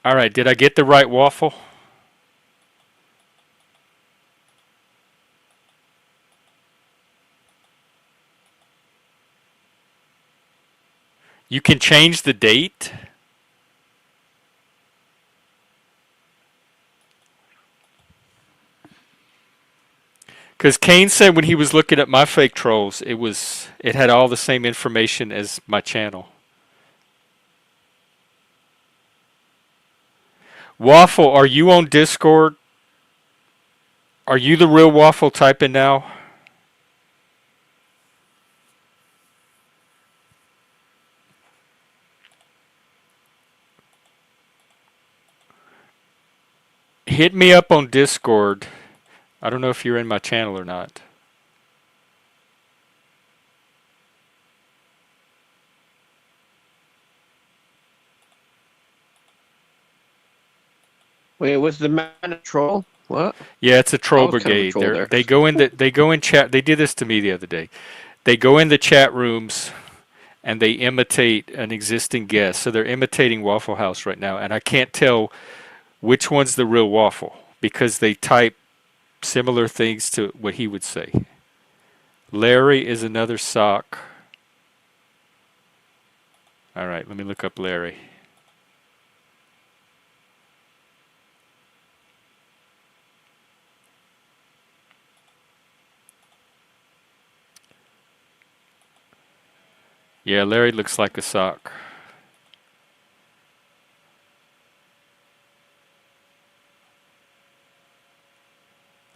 All right, did I get the right waffle? You can change the date. Because Kane said when he was looking at my fake trolls, it had all the same information as my channel. Waffle, are you on Discord? Are you the real Waffle typing now? Hit me up on Discord. I don't know if you're in my channel or not. Wait, was the man a troll? What? Yeah, it's a I troll was kind of a brigade. troll there. They go in chat. They did this to me the other day. They go in the chat rooms and they imitate an existing guest. So they're imitating Waffle House right now, and I can't tell which one's the real Waffle because they type similar things to what he would say. Larry is another sock. All right, let me look up Larry. Yeah, Larry looks like a sock.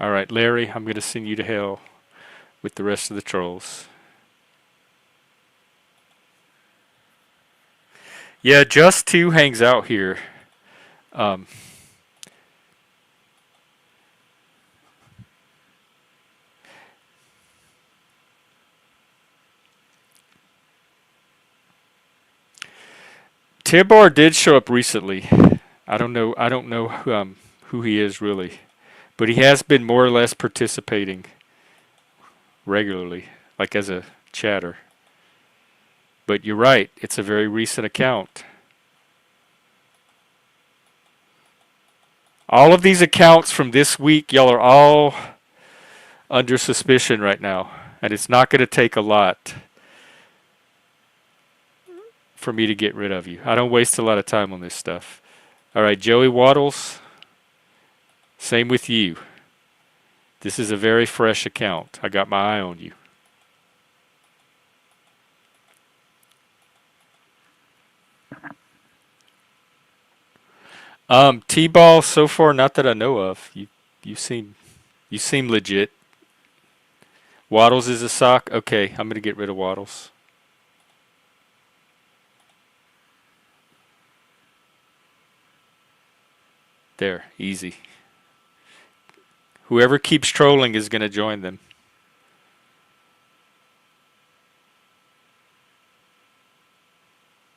All right, Larry, I'm going to send you to hell with the rest of the trolls. Yeah, Just 2 hangs out here. Um, Tibar did show up recently. I don't know. I don't know who he is really, but he has been more or less participating regularly, like as a chatter. But you're right. It's a very recent account. All of these accounts from this week, y'all are all under suspicion right now, and it's not going to take a lot for me to get rid of you. I don't waste a lot of time on this stuff. All right, Joey Waddles, same with you. This is a very fresh account. I got my eye on you. T-ball so far, not that I know of. You seem legit. Waddles is a sock. Okay, I'm gonna get rid of Waddles. There, easy. Whoever keeps trolling is gonna join them.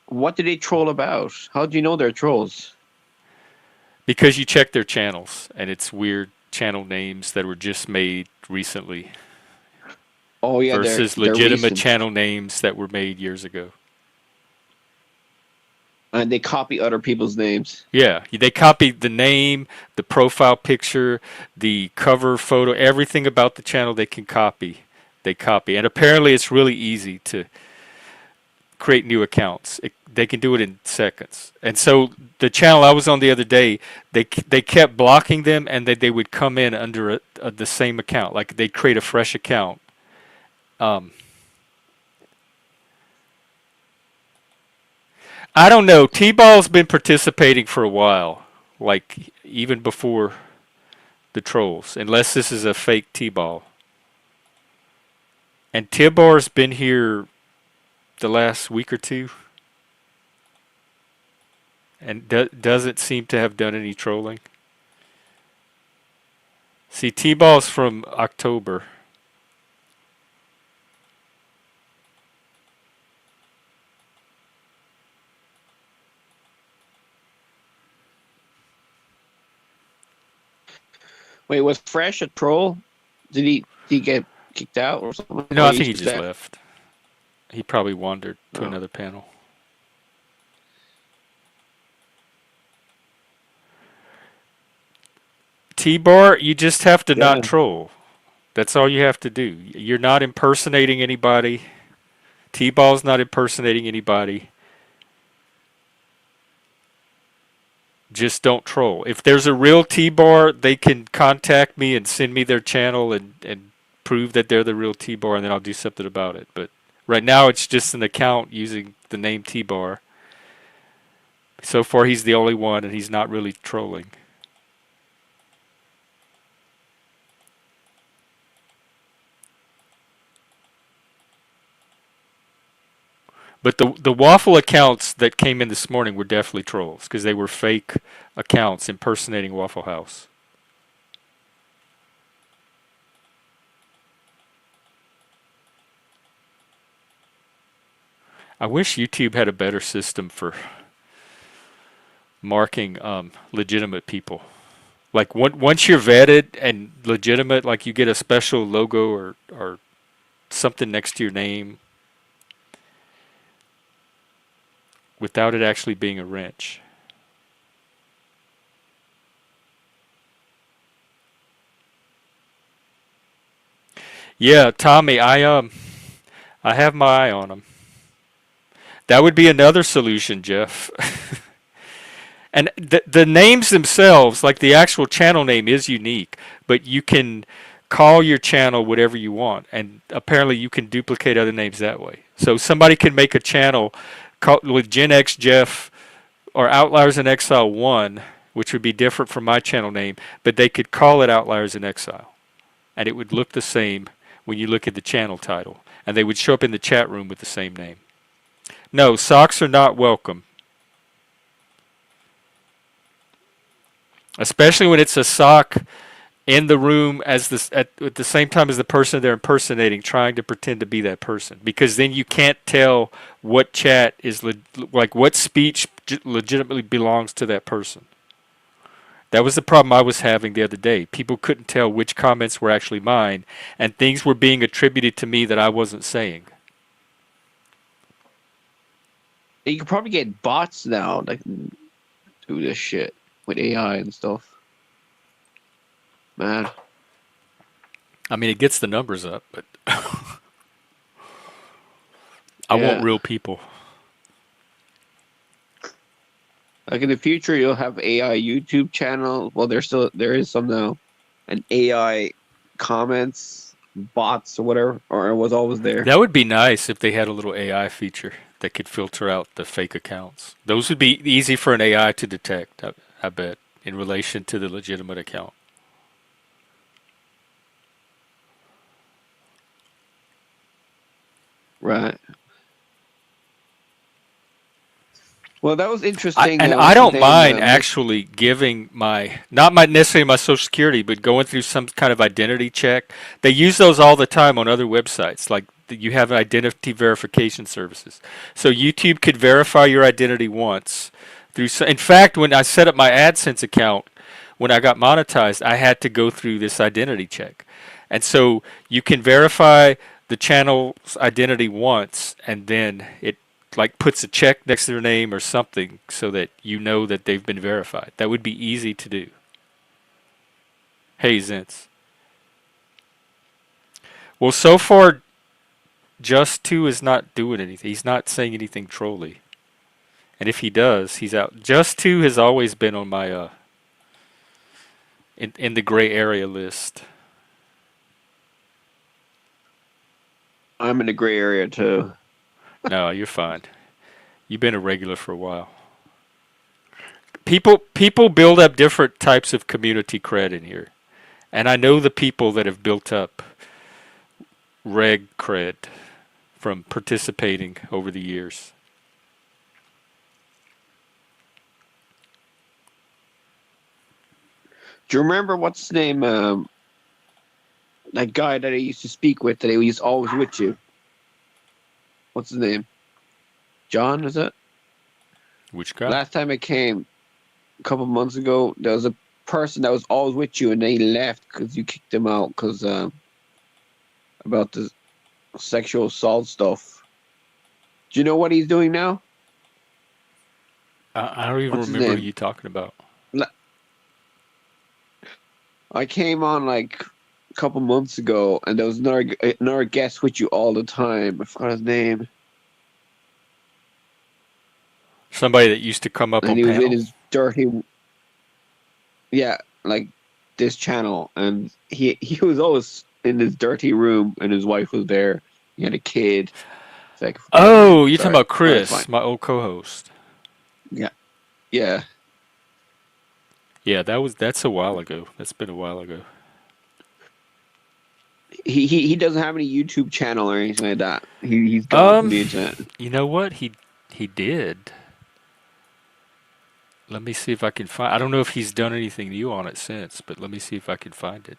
What did they troll about? How do you know they're trolls? Because you check their channels, and it's weird channel names that were just made recently Oh yeah, versus they're legitimate recent, channel names that were made years ago. and they copy other people's names. Yeah, they copied the name, the profile picture, the cover photo, everything about the channel they can copy. They copy. And apparently it's really easy to create new accounts. They can do it in seconds. And so the channel I was on the other day, they kept blocking them, and they would come in under the same account. Like they'd create a fresh account. Um, I don't know. T-Ball's been participating for a while, like even before the trolls, unless this is a fake T-Ball. And Tibar's been here the last week or two, and doesn't seem to have done any trolling. See, T-Ball's from October. Wait, was Fresh a troll? Did he get kicked out or something? No, Or I he think he just just left? left. He probably wandered to Oh. another panel. T-Bar, you just have to not Yeah. troll. That's all you have to do. You're not impersonating anybody. T-Ball's not impersonating anybody. Just don't troll. If there's a real T-Bar, they can contact me and send me their channel and prove that they're the real T-Bar, and then I'll do something about it. But right now, it's just an account using the name T-Bar. So far, he's the only one, and he's not really trolling. But the waffle accounts that came in this morning were definitely trolls because they were fake accounts impersonating Waffle House. I wish YouTube had a better system for marking legitimate people. Like once you're vetted and legitimate, like you get a special logo or something next to your name without it actually being a wrench. Yeah, Tommy, I have my eye on him. That would be another solution, Jeff. And the names themselves, like the actual channel name, is unique, but you can call your channel whatever you want, and apparently you can duplicate other names that way. So somebody can make a channel called with Gen X Jeff or Outliers in Exile 1, which would be different from my channel name, but they could call it Outliers in Exile, and it would look the same when you look at the channel title, and they would show up in the chat room with the same name. No, socks are not welcome. Especially when it's a sock in the room at the same time as the person they're impersonating, trying to pretend to be that person. Because then you can't tell what chat is like what speech legitimately belongs to that person. That was the problem I was having the other day. People couldn't tell which comments were actually mine, and things were being attributed to me that I wasn't saying. You could probably get bots now that can do this shit with AI and stuff. Man. I mean, it gets the numbers up, but I want Yeah. real people. Like in the future, you'll have AI YouTube channel. Well, there is some now, and AI comments, bots or whatever, or it was always there. That would be nice if they had a little AI feature that could filter out the fake accounts. Those would be easy for an AI to detect, I bet, in relation to the legitimate account. Right. Well, that was interesting. And I don't Today in mind the actually giving not my necessarily my social security, but going through some kind of identity check. They use those all the time on other websites, like you have identity verification services. So YouTube could verify your identity once through. In fact, when I set up my AdSense account, when I got monetized, I had to go through this identity check, and so you can verify the channel's identity once, and then it like puts a check next to their name or something so that you know that they've been verified. That would be easy to do. Hey, Zintz. Well, so far, Just 2 is not doing anything. He's not saying anything trolly. And if he does, he's out. Just 2 has always been on my in the gray area list. I'm in the gray area too. No, you're fine. You've been a regular for a while. People build up different types of community cred in here, and I know the people that have built up reg cred from participating over the years. Do you remember what's his name? That guy that I used to speak with, that he was always with you. What's his name? John, is it? Which guy? Last time I came, a couple months ago, there was a person that was always with you, and they left because you kicked them out because about the sexual assault stuff. Do you know what he's doing now? I don't even What's his remember who name? you're talking about. I came on like a couple months ago, and there was another guest with you all the time. I forgot his name, Somebody that used to come up and on he was in panel. his dirty, yeah, like this channel, and he was always in his dirty room, and his wife was there. He had a kid. It's like, I forgot his name. Oh, you're talking Sorry. about No, it's fine. Chris, my old co-host. Yeah, yeah. Yeah, that's a while ago. That's been a while ago. He doesn't have any YouTube channel or anything like that. He's gone from Um, the internet. you know what? He did. Let me see if I can find. I don't know if he's done anything new on it since, but let me see if I can find it.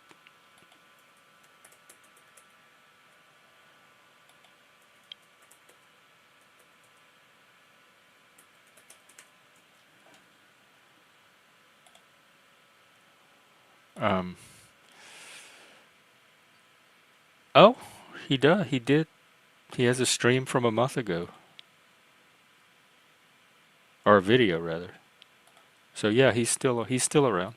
Um. Oh, he does. He did. He has a stream from a month ago, or a video rather. So yeah, he's still around.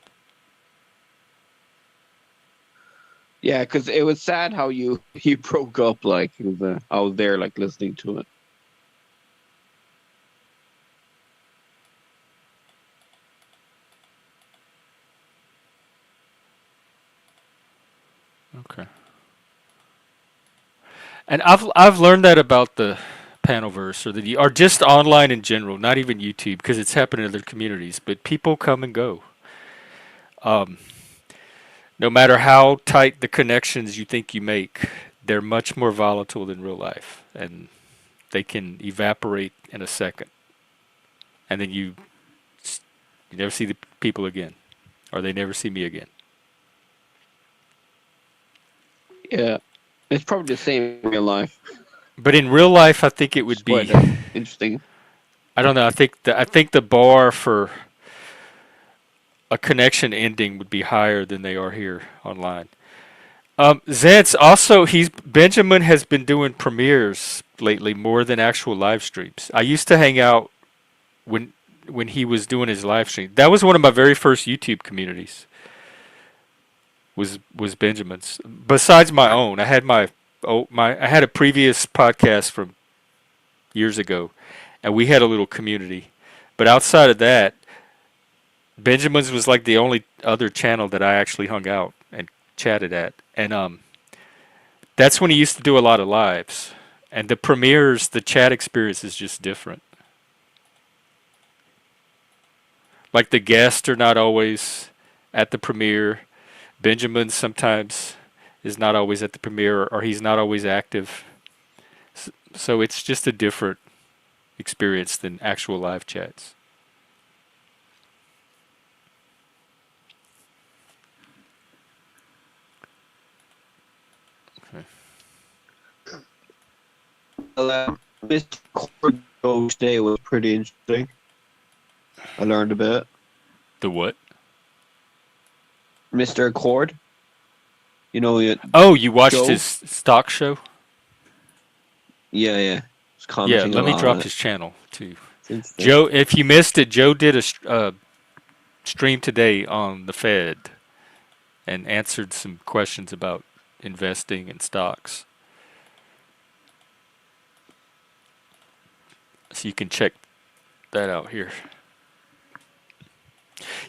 Yeah, because it was sad how you broke up. Like it was, I was there, like listening to it. Okay. And I've learned that about the panelverse or just online in general, not even YouTube, because it's happened in other communities. But people come and go. Um, no matter how tight the connections you think you make, they're much more volatile than real life, and they can evaporate in a second, and then you never see the people again, or they never see me again. Yeah, it's probably the same in real life. But in real life, I think it It's would quite be. interesting. I don't know. I think the bar for a connection ending would be higher than they are here online. Zed's also he's Benjamin has been doing premieres lately more than actual live streams. I used to hang out when when he was doing his live stream. That was one of my very first YouTube communities. Was Benjamin's. Besides my own, I had a previous podcast from years ago, and we had a little community. But outside of that, Benjamin's was like the only other channel that I actually hung out and chatted at, and that's when he used to do a lot of lives. And the premieres, the chat experience is just different. Like the guests are not always at the premiere. Benjamin sometimes is not always at the premiere, or he's not always active. So it's just a different experience than actual live chats. Okay. Well, Mr. Cord today was pretty interesting. I learned a bit. The what? Mr. Accord, you know, Oh, you watched Joe? his stock show? yeah. Was Yeah, commenting a let me lot drop on it. his channel too. It's interesting. Joe, if you missed it, Joe did a stream today on the Fed and answered some questions about investing in stocks. So you can check that out here.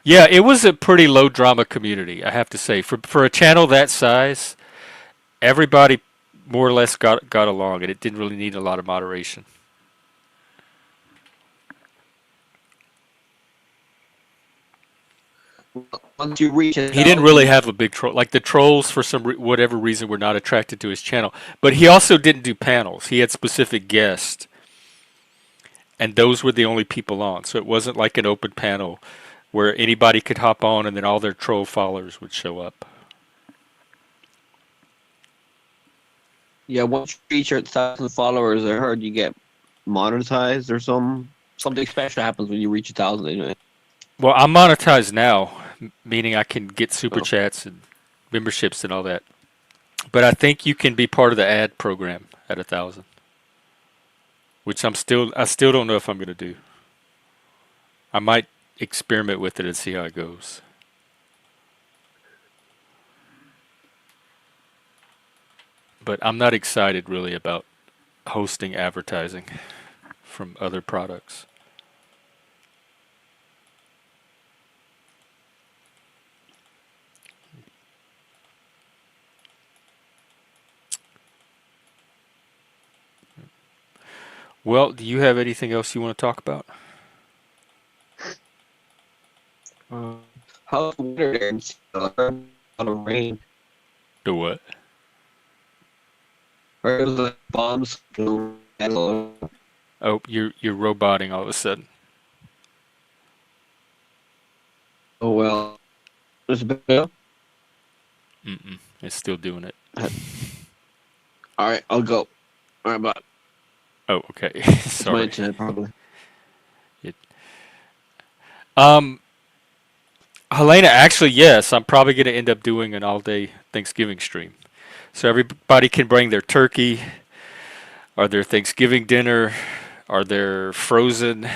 Yeah, it was a pretty low drama community, I have to say. For a channel that size, everybody more or less got along, and it didn't really need a lot of moderation. Once you reach a He didn't really thousand, have a big troll. Like the trolls, for whatever reason, were not attracted to his channel. But he also didn't do panels. He had specific guests, and those were the only people on. So it wasn't like an open panel where anybody could hop on and then all their troll followers would show up. yeah, once you reach your 1,000 followers, I heard you get monetized or something special happens when you reach 1,000 anyway. Well, I'm monetized now, meaning I can get super Oh. chats and memberships and all that. But I think you can be part of the ad program at 1,000, which I still don't know if I'm going to do. I might experiment with it and see how it goes. But I'm not excited really about hosting advertising from other products. Well, do you have anything else you want to talk about? How's the weather there in Seattle? I heard a lot of rain. The what? Or it was like bombs. Oh Oh, you're roboting all of a sudden. well. There's a bit. Mm-mm. It's still doing it. All right, I'll go. All right, bye. Oh, okay. It's my Sorry. internet probably. Um, Helena, actually, yes, I'm probably going to end up doing an all-day Thanksgiving stream. So everybody can bring their turkey, or their Thanksgiving dinner, or their frozen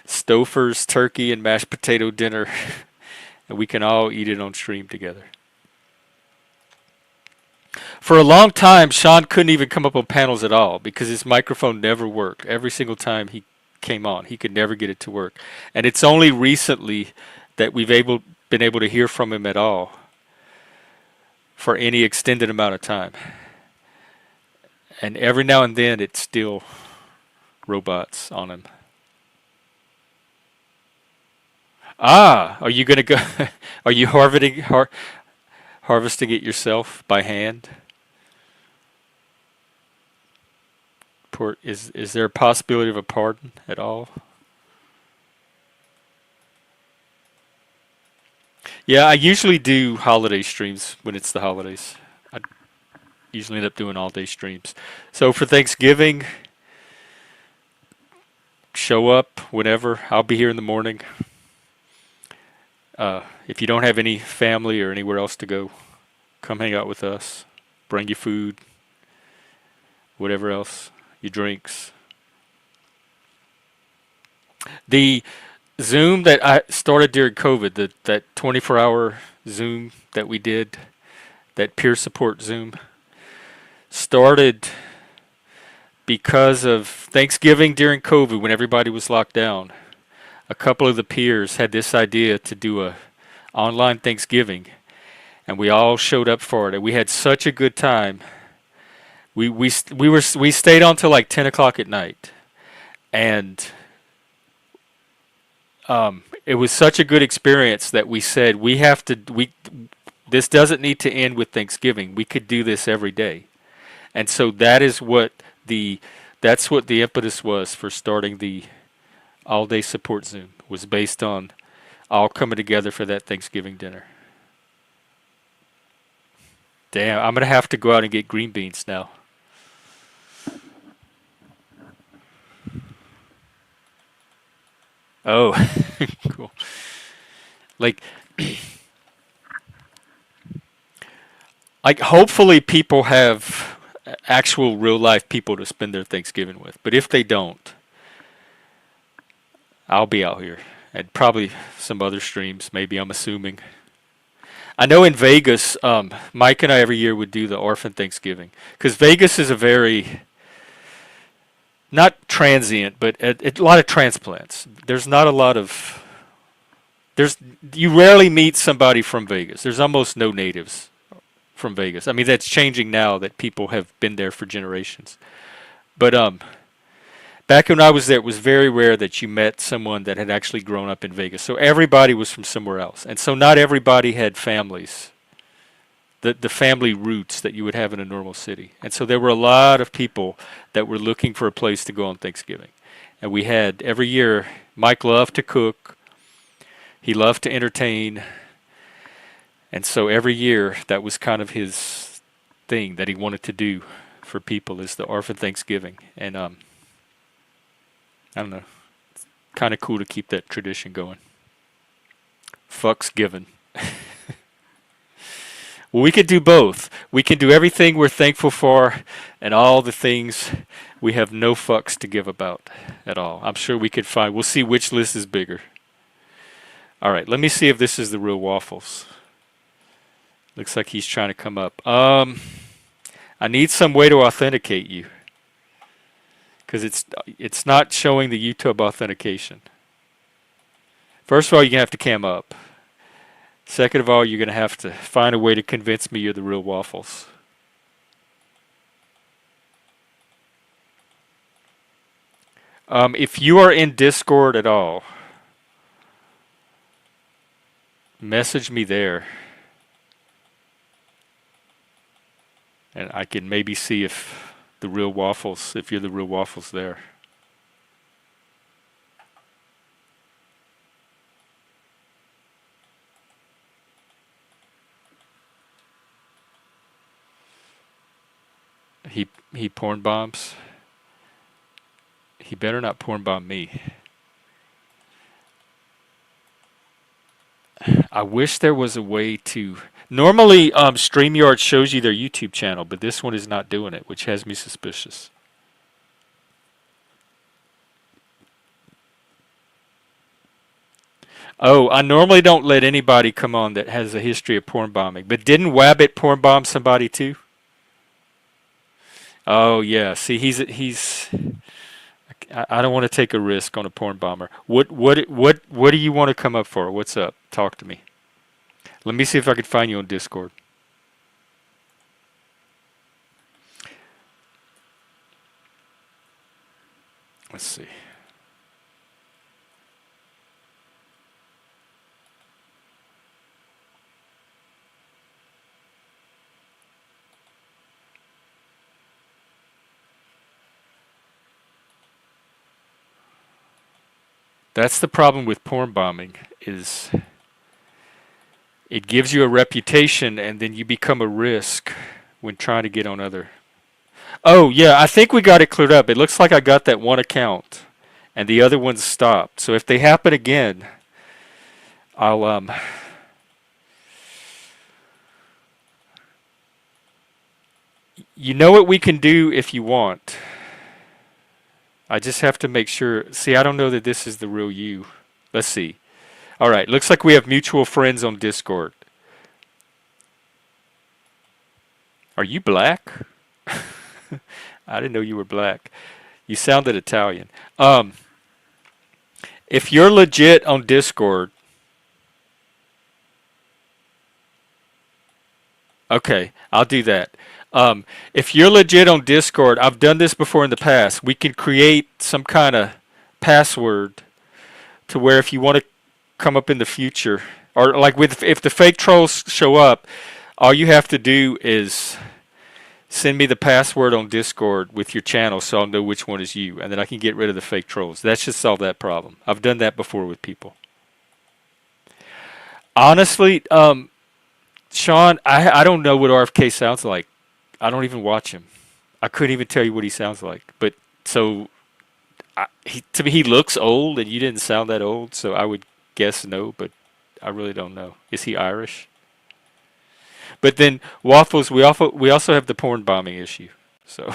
Stouffer's turkey and mashed potato dinner, and we can all eat it on stream together. For a long time, Sean couldn't even come up on panels at all because his microphone never worked. Every single time he came on, he could never get it to work. And it's only recently that been able to hear from him at all for any extended amount of time. And every now and then, it's still robots on him. Ah, are you gonna go? Are you harvesting it yourself by hand? Is there a possibility of a pardon at all? Yeah, I usually do holiday streams when it's the holidays. I usually end up doing all day streams. So for Thanksgiving, show up whenever. I'll be here in the morning. If you don't have any family or anywhere else to go, come hang out with us. Bring your food, whatever else, your drinks. The Zoom that I started during COVID, that 24-hour Zoom that we did, that peer support Zoom, started because of Thanksgiving during COVID when everybody was locked down. A couple of the peers had this idea to do a online Thanksgiving, and we all showed up for it, and we had such a good time. We stayed on till like 10 o'clock at night, and it was such a good experience that we said this doesn't need to end with Thanksgiving. We could do this every day, and so that's what the impetus was for starting the all-day support Zoom, was based on all coming together for that Thanksgiving dinner. Damn, I'm gonna have to go out and get green beans now. Oh, cool. Like, hopefully people have actual real life people to spend their Thanksgiving with. But if they don't, I'll be out here, and probably some other streams. Maybe, I'm assuming. I know in Vegas, Mike and I every year would do the Orphan Thanksgiving, because Vegas is a very, not transient, but a lot of transplants. There's not a lot of, you rarely meet somebody from Vegas. There's almost no natives from Vegas. I mean, that's changing now that people have been there for generations. But Back when I was there, it was very rare that you met someone that had actually grown up in Vegas. So everybody was from somewhere else. And so not everybody had families, the family roots that you would have in a normal city. And so there were a lot of people that were looking for a place to go on Thanksgiving. And we had every year, Mike loved to cook, he loved to entertain. And so every year, that was kind of his thing that he wanted to do for people is the Orphan Thanksgiving. And I don't know, kind of cool to keep that tradition going. Fucks given. Well, we could do both. We can do everything we're thankful for and all the things we have no fucks to give about at all. I'm sure we could find, we'll see which list is bigger. All right, let me see if this is the real waffles. Looks like he's trying to come up. I need some way to authenticate you because it's not showing the YouTube authentication. First of all, you're going to have to cam up. Second of all, you're going to have to find a way to convince me you're the real waffles. If you are in Discord at all, message me there. And I can maybe see if the real waffles, if you're the real waffles there. He porn bombs. He better not porn bomb me. I wish there was a way to. Normally, StreamYard shows you their YouTube channel, but this one is not doing it, which has me suspicious. Oh, I normally don't let anybody come on that has a history of porn bombing, but didn't Wabbit porn bomb somebody too? Oh yeah, see, he's. I don't want to take a risk on a porn bomber. What do you want to come up for? What's up? Talk to me. Let me see if I can find you on Discord. Let's see. That's the problem with porn bombing is it gives you a reputation and then you become a risk when trying to get on other. Oh, yeah, I think we got it cleared up. It looks like I got that one account and the other one's stopped. So if they happen again, I'll you know what we can do if you want. I just have to make sure. See, I don't know that this is the real you. Let's see. All right, looks like we have mutual friends on Discord. Are you black? I didn't know you were black. You sounded Italian. If you're legit on Discord, okay, I'll do that. If you're legit on Discord, I've done this before in the past. We can create some kind of password to where if you want to come up in the future, or like with if the fake trolls show up, all you have to do is send me the password on Discord with your channel so I'll know which one is you, and then I can get rid of the fake trolls. That should solve that problem. I've done that before with people. Honestly, Sean, I don't know what RFK sounds like. I don't even watch him. I couldn't even tell you what he sounds like. But so, to me, he looks old, and you didn't sound that old, so I would guess no, but I really don't know. Is he Irish? But then waffles, we also have the porn bombing issue. So,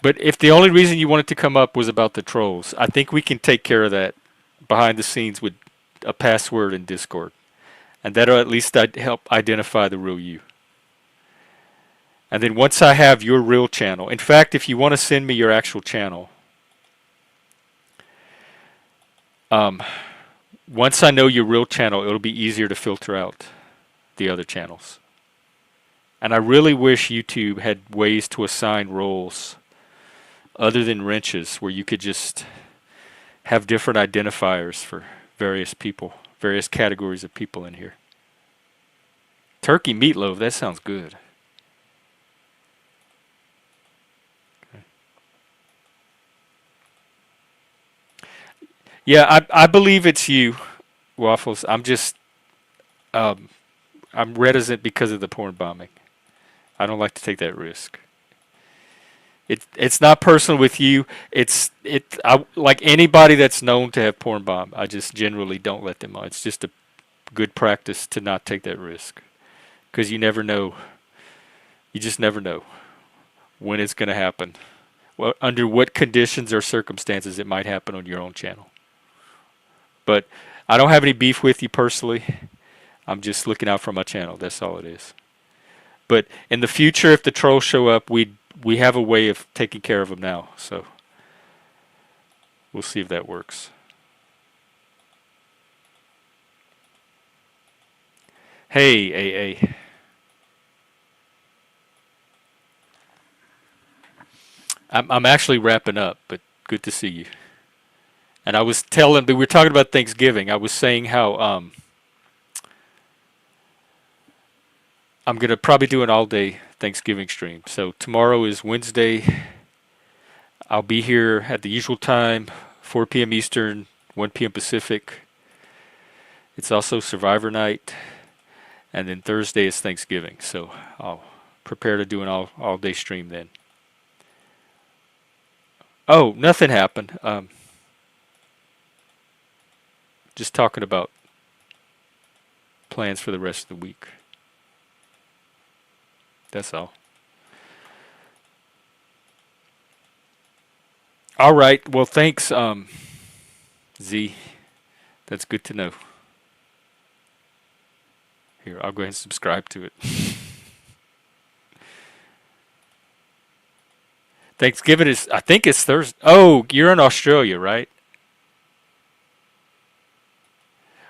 but if the only reason you wanted to come up was about the trolls, I think we can take care of that behind the scenes with a password in Discord. And that'll at least help identify the real you. And then once I have your real channel, in fact, if you want to send me your actual channel, once I know your real channel, it'll be easier to filter out the other channels. And I really wish YouTube had ways to assign roles other than wrenches where you could just have different identifiers for various people, various categories of people in here. Turkey meatloaf, that sounds good. Yeah, I believe it's you, Waffles. Um, I'm reticent because of the porn bombing. I don't like to take that risk. It's not personal with you. I like anybody that's known to have porn bomb. I just generally don't let them on. It's just a good practice to not take that risk because you never know. You just never know when it's going to happen. Well, under what conditions or circumstances it might happen on your own channel. But I don't have any beef with you personally. I'm just looking out for my channel. That's all it is. But in the future, if the trolls show up, we have a way of taking care of them now. So we'll see if that works. Hey, AA. I'm actually wrapping up, but good to see you. And I was telling, we were talking about Thanksgiving. I was saying how I'm going to probably do an all-day Thanksgiving stream. So tomorrow is Wednesday. I'll be here at the usual time, 4 p.m. Eastern, 1 p.m. Pacific. It's also Survivor night. And then Thursday is Thanksgiving. So I'll prepare to do an all-day stream then. Oh, nothing happened. Just talking about plans for the rest of the week. That's all. All right. Well, thanks, Z. That's good to know. Here, I'll go ahead and subscribe to it. Thanksgiving is, I think it's Thursday. Oh, you're in Australia, right?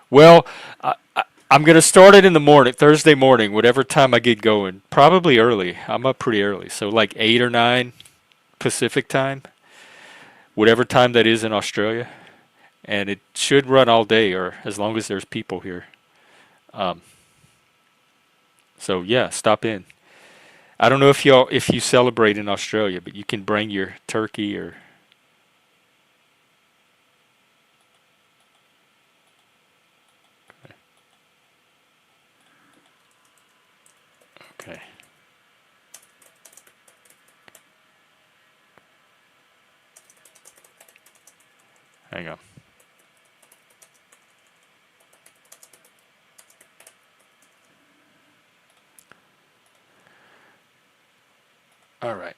Well, I'm going to start it in the morning, Thursday morning, whatever time I get going. Probably early. I'm up pretty early. So like 8 or 9 Pacific time. Whatever time that is in Australia. And it should run all day or as long as there's people here. So yeah, stop in. I don't know if you celebrate in Australia, but you can bring your turkey or okay. Hang on. All right.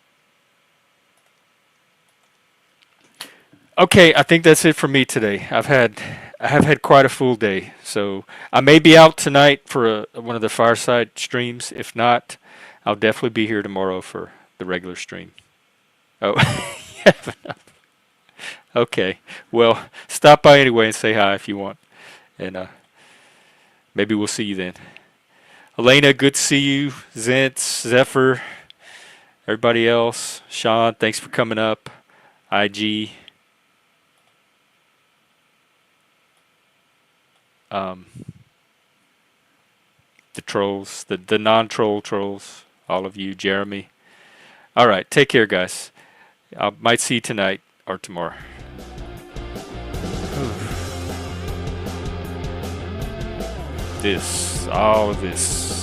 Okay, I think that's it for me today. I have had quite a full day, so I may be out tonight for one of the fireside streams. If not, I'll definitely be here tomorrow for the regular stream. Oh, yeah. Okay. Well, stop by anyway and say hi if you want, and maybe we'll see you then. Elena, good to see you. Zentz, Zephyr, everybody else. Sean, thanks for coming up. IG. The trolls, the non-troll trolls, all of you, Jeremy. All right, take care, guys. I might see you tonight or tomorrow. All of this.